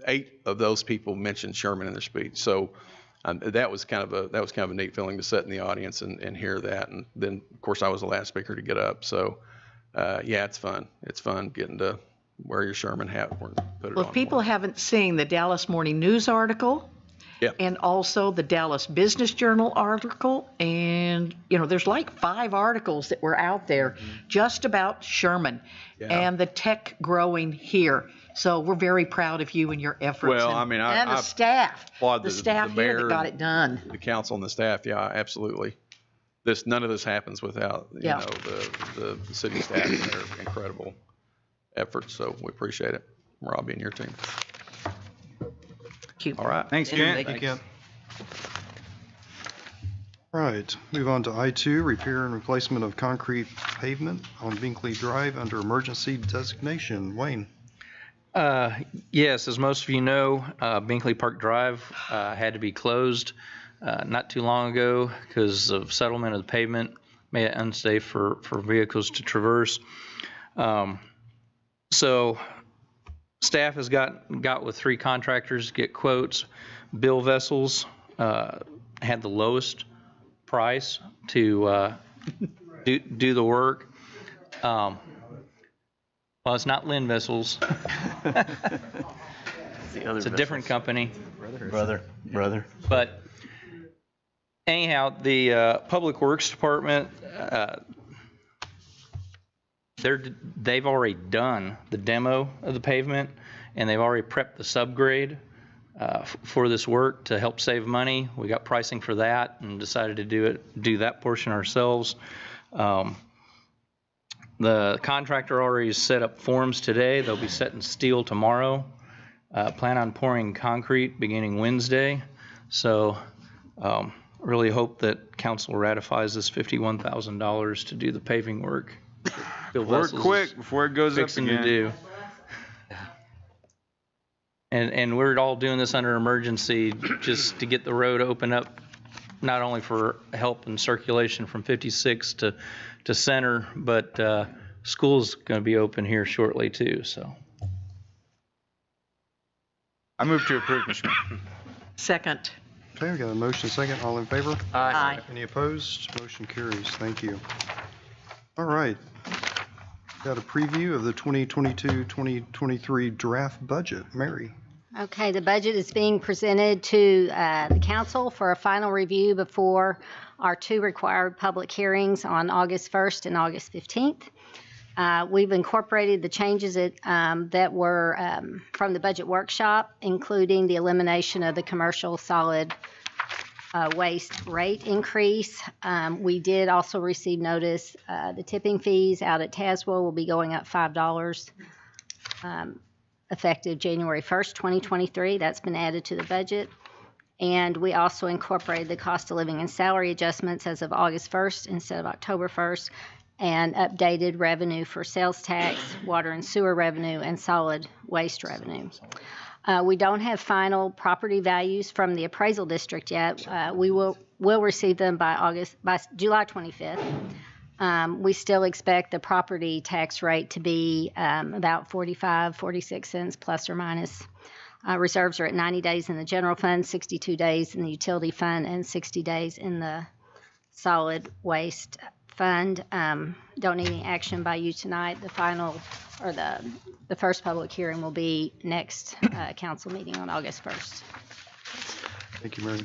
8 of those people mentioned Sherman in their speech. So that was kind of a neat feeling to sit in the audience and hear that. And then, of course, I was the last speaker to get up. So yeah, it's fun. It's fun getting to wear your Sherman hat. Put it Well, on if people haven't seen the Dallas Morning News article, yeah, and also the Dallas Business Journal article, and there's like 5 articles that were out there just about Sherman and the tech growing here. So we're very proud of you and your efforts. Well, and, I mean, and the staff, applaud the staff here mayor that got it done. The council and the staff, yeah, absolutely. None of this happens without the city staff and their incredible efforts. So we appreciate it, Robbie and your team. All right. Thanks, Kent. Thank you, Kent. All right, move on to I-2, repair and replacement of concrete pavement on Binkley Drive under emergency designation. Wayne. Yes, as most of you know, Binkley Park Drive had to be closed not too long ago because of settlement of the pavement, made it unsafe for vehicles to traverse. So staff has got with 3 contractors to get quotes. Bill Vessels had the lowest price to do the work. Well, it's not Lynn Vessels. It's a different company. Brother. But anyhow, the Public Works Department, they've already done the demo of the pavement, and they've already prepped the subgrade for this work to help save money. We got pricing for that and decided to do that portion ourselves. The contractor already set up forms today. They'll be setting steel tomorrow. Plan on pouring concrete beginning Wednesday. So really hope that council ratifies this $51,000 to do the paving work. Work quick before it goes up again. To do. And we're all doing this under emergency just to get the road open up, not only for help and circulation from 56 to Center, but school's going to be open here shortly too. So I move to approve, Mr. Mayor. Second. Okay, we got a motion second. All in favor? Aye. Any opposed? Motion carries. Thank you. All right. Got a preview of the 2022-2023 draft budget. Mary. Okay, the budget is being presented to the council for a final review before our 2 required public hearings on August 1st and August 15th. We've incorporated the changes that were from the budget workshop, including the elimination of the commercial solid waste rate increase. We did also receive notice the tipping fees out at Tazewell will be going up $5 effective January 1st, 2023. That's been added to the budget. And we also incorporated the cost of living and salary adjustments as of August 1st instead of October 1st, and updated revenue for sales tax, water and sewer revenue, and solid waste revenue. We don't have final property values from the appraisal district yet. We will receive them by July 25th. We still expect the property tax rate to be about 46 cents plus or minus. Reserves are at 90 days in the general fund, 62 days in the utility fund, and 60 days in the solid waste fund. Don't need any action by you tonight. The final, or the first public hearing will be next council meeting on August 1st. Thank you, Mary.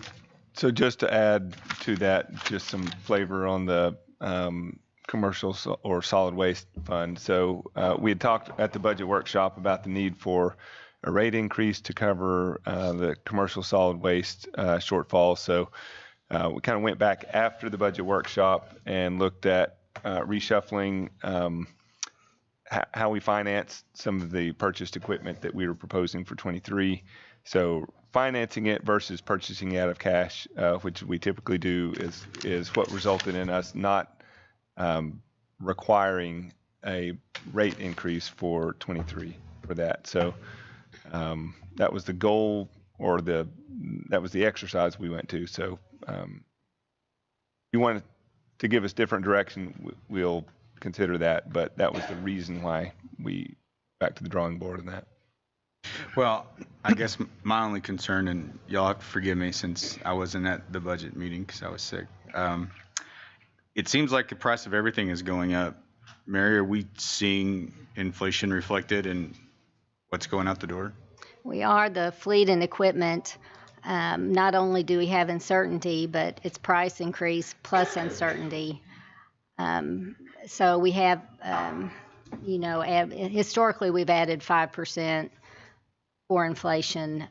So just to add to that, just some flavor on the commercial or solid waste fund. So we had talked at the budget workshop about the need for a rate increase to cover the commercial solid waste shortfall. So we kind of went back after the budget workshop and looked at reshuffling how we finance some of the purchased equipment that we were proposing for 23. So financing it versus purchasing out of cash, which we typically do, is what resulted in us not requiring a rate increase for 23 for that. So that was the goal, or that was the exercise we went to. So you wanted to give us different direction, we'll consider that, but that was the reason why we back to the drawing board on that. Well, I guess my only concern, and y'all have to forgive me since I wasn't at the budget meeting because I was sick. It seems like the price of everything is going up. Mary, are we seeing inflation reflected in what's going out the door? We are. The fleet and equipment. Not only do we have uncertainty, but it's price increase plus uncertainty. So we have, historically we've added 5% for inflation.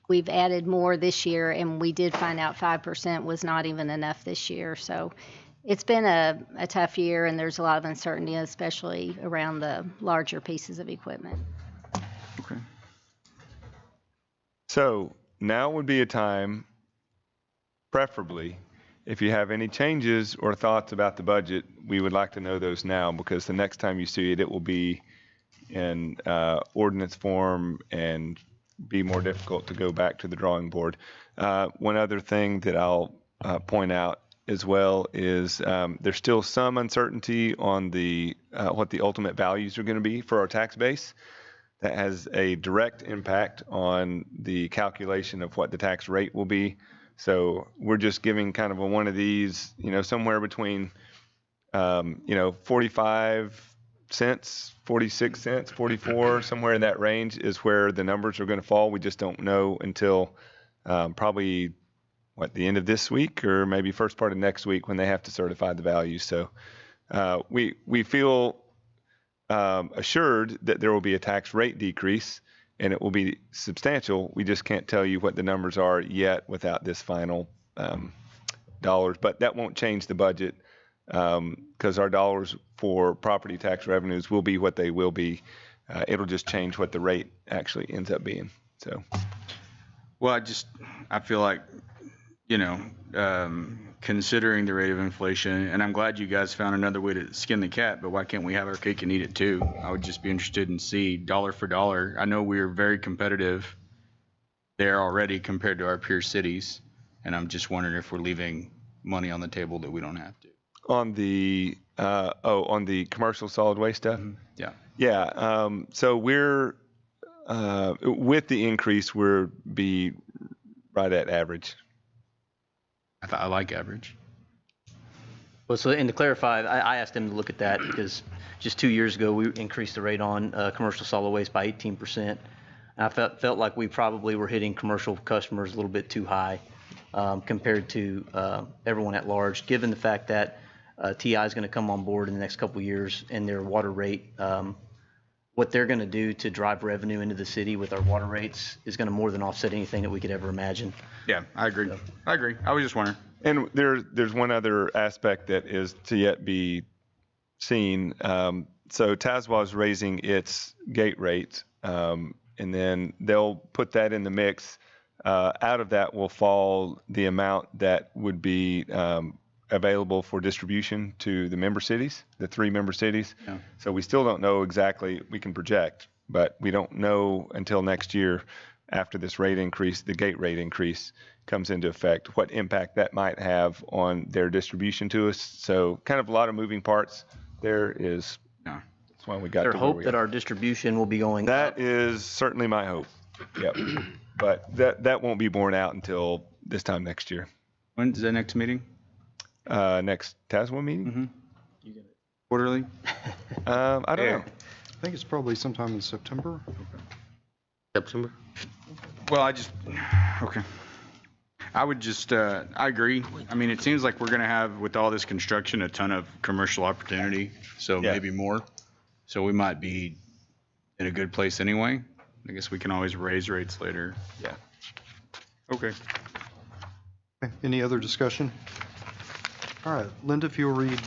We've added more this year, and we did find out 5% was not even enough this year. So it's been a tough year, and there's a lot of uncertainty, especially around the larger pieces of equipment. Okay. So now would be a time, preferably, if you have any changes or thoughts about the budget, we would like to know those now, because the next time you see it, it will be in ordinance form and be more difficult to go back to the drawing board. One other thing that I'll point out as well is there's still some uncertainty on the what the ultimate values are going to be for our tax base. That has a direct impact on the calculation of what the tax rate will be. So we're just giving kind of a one of these, somewhere between, 45 cents, 46 cents, 44, somewhere in that range is where the numbers are going to fall. We just don't know until probably, the end of this week or maybe first part of next week when they have to certify the values. So we feel assured that there will be a tax rate decrease, and it will be substantial. We just can't tell you what the numbers are yet without this final dollars. But that won't change the budget because our dollars for property tax revenues will be what they will be. It'll just change what the rate actually ends up being. So, well, I feel like, considering the rate of inflation, and I'm glad you guys found another way to skin the cat, but why can't we have our cake and eat it too? I would just be interested in see dollar for dollar. I know we're very competitive there already compared to our peer cities, and I'm just wondering if we're leaving money on the table that we don't have to. On the commercial solid waste stuff? Mm-hmm. Yeah. Yeah. So we're with the increase, we'll be right at average. I like average. Well, so, and to clarify, I asked him to look at that because just 2 years ago, we increased the rate on commercial solid waste by 18%. And I felt like we probably were hitting commercial customers a little bit too high compared to everyone at large, given the fact that TI is going to come on board in the next couple of years, and their water rate, what they're going to do to drive revenue into the city with our water rates is going to more than offset anything that we could ever imagine. Yeah, I agree. I agree. I was just wondering. And there's one other aspect that is to yet be seen. So Tazewell is raising its gate rate, and then they'll put that in the mix. Out of that will fall the amount that would be available for distribution to the member cities, the 3 member cities. Yeah. So we still don't know exactly. We can project, but we don't know until next year, after this rate increase, the gate rate increase comes into effect, what impact that might have on their distribution to us. So kind of a lot of moving parts. There is. Yeah. That's why we got Their to where hope we that are. our distribution will be going up. That is certainly my hope. Yep. But that won't be borne out until this time next year. When's the next meeting? Next Tazewell meeting? Mm-hmm. Quarterly? I don't know. I think it's probably sometime in September. September? Well, okay. I would just, I agree. I mean, it seems like we're going to have, with all this construction, a ton of commercial opportunity, so Yeah. maybe more. So we might be in a good place anyway. I guess we can always raise rates later. Yeah. Okay. Okay, any other discussion? All right, Linda, if you'll read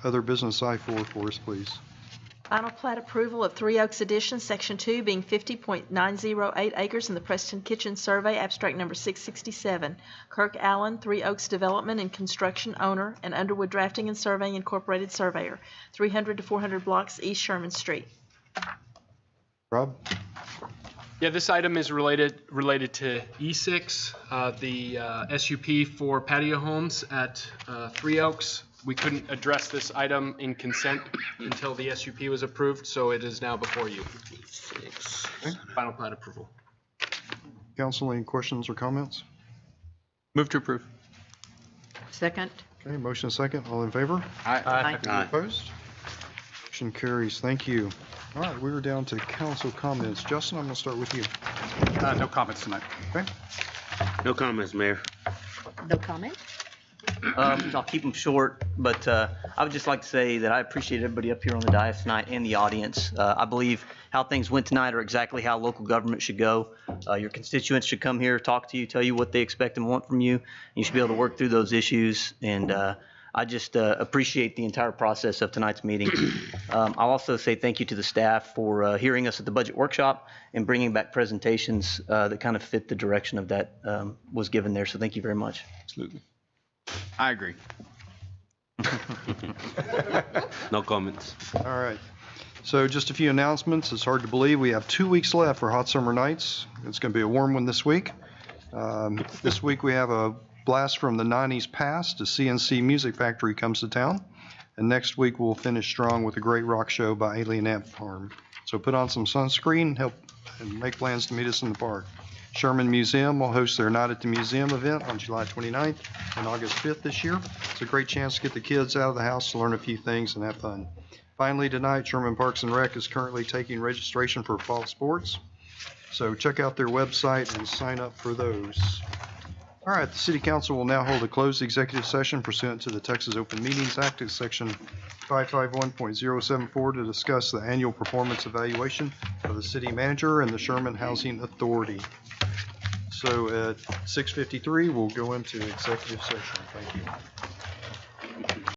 other business I-4 for us, please. Final plat approval of Three Oaks Addition, Section 2, being 50.908 acres in the Preston Kitchen Survey, abstract number 667. Kirk Allen, Three Oaks Development and Construction owner, and Underwood Drafting and Surveying Incorporated surveyor, 300 to 400 blocks East Sherman Street. Rob? Yeah, this item is related to E6, the SUP for patio homes at Three Oaks. We couldn't address this item in consent until the SUP was approved, so it is now before you. Okay. Final plat approval. Council, any questions or comments? Move to approve. Second. Okay, motion second. All in favor? Aye. Any opposed? Motion carries. Thank you. All right, we're down to council comments. Justin, I'm going to start with you. No comments tonight. Okay. No comments, Mayor. No comment? I'll keep them short, but I would just like to say that I appreciate everybody up here on the dais tonight and the audience. I believe how things went tonight are exactly how local government should go. Your constituents should come here, talk to you, tell you what they expect and want from you. You should be able to work through those issues, and I just appreciate the entire process of tonight's meeting. I'll also say thank you to the staff for hearing us at the budget workshop and bringing back presentations that kind of fit the direction of that was given there, so thank you very much. Absolutely. I agree. No comments. All right. So just a few announcements. It's hard to believe we have 2 weeks left for Hot Summer Nights. It's going to be a warm one this week. This week we have a blast from the 90s past. The CNC Music Factory comes to town. And next week we'll finish strong with a great rock show by Alien Ant Farm. So put on some sunscreen, help, and make plans to meet us in the park. Sherman Museum will host their Night at the Museum event on July 29th and August 5th this year. It's a great chance to get the kids out of the house to learn a few things and have fun. Finally, tonight, Sherman Parks and Rec is currently taking registration for fall sports. So check out their website and sign up for those. All right, the City Council will now hold a closed executive session pursuant to the Texas Open Meetings Act at Section 551.074 to discuss the annual performance evaluation of the city manager and the Sherman Housing Authority. So at 6:53, we'll go into executive session. Thank you.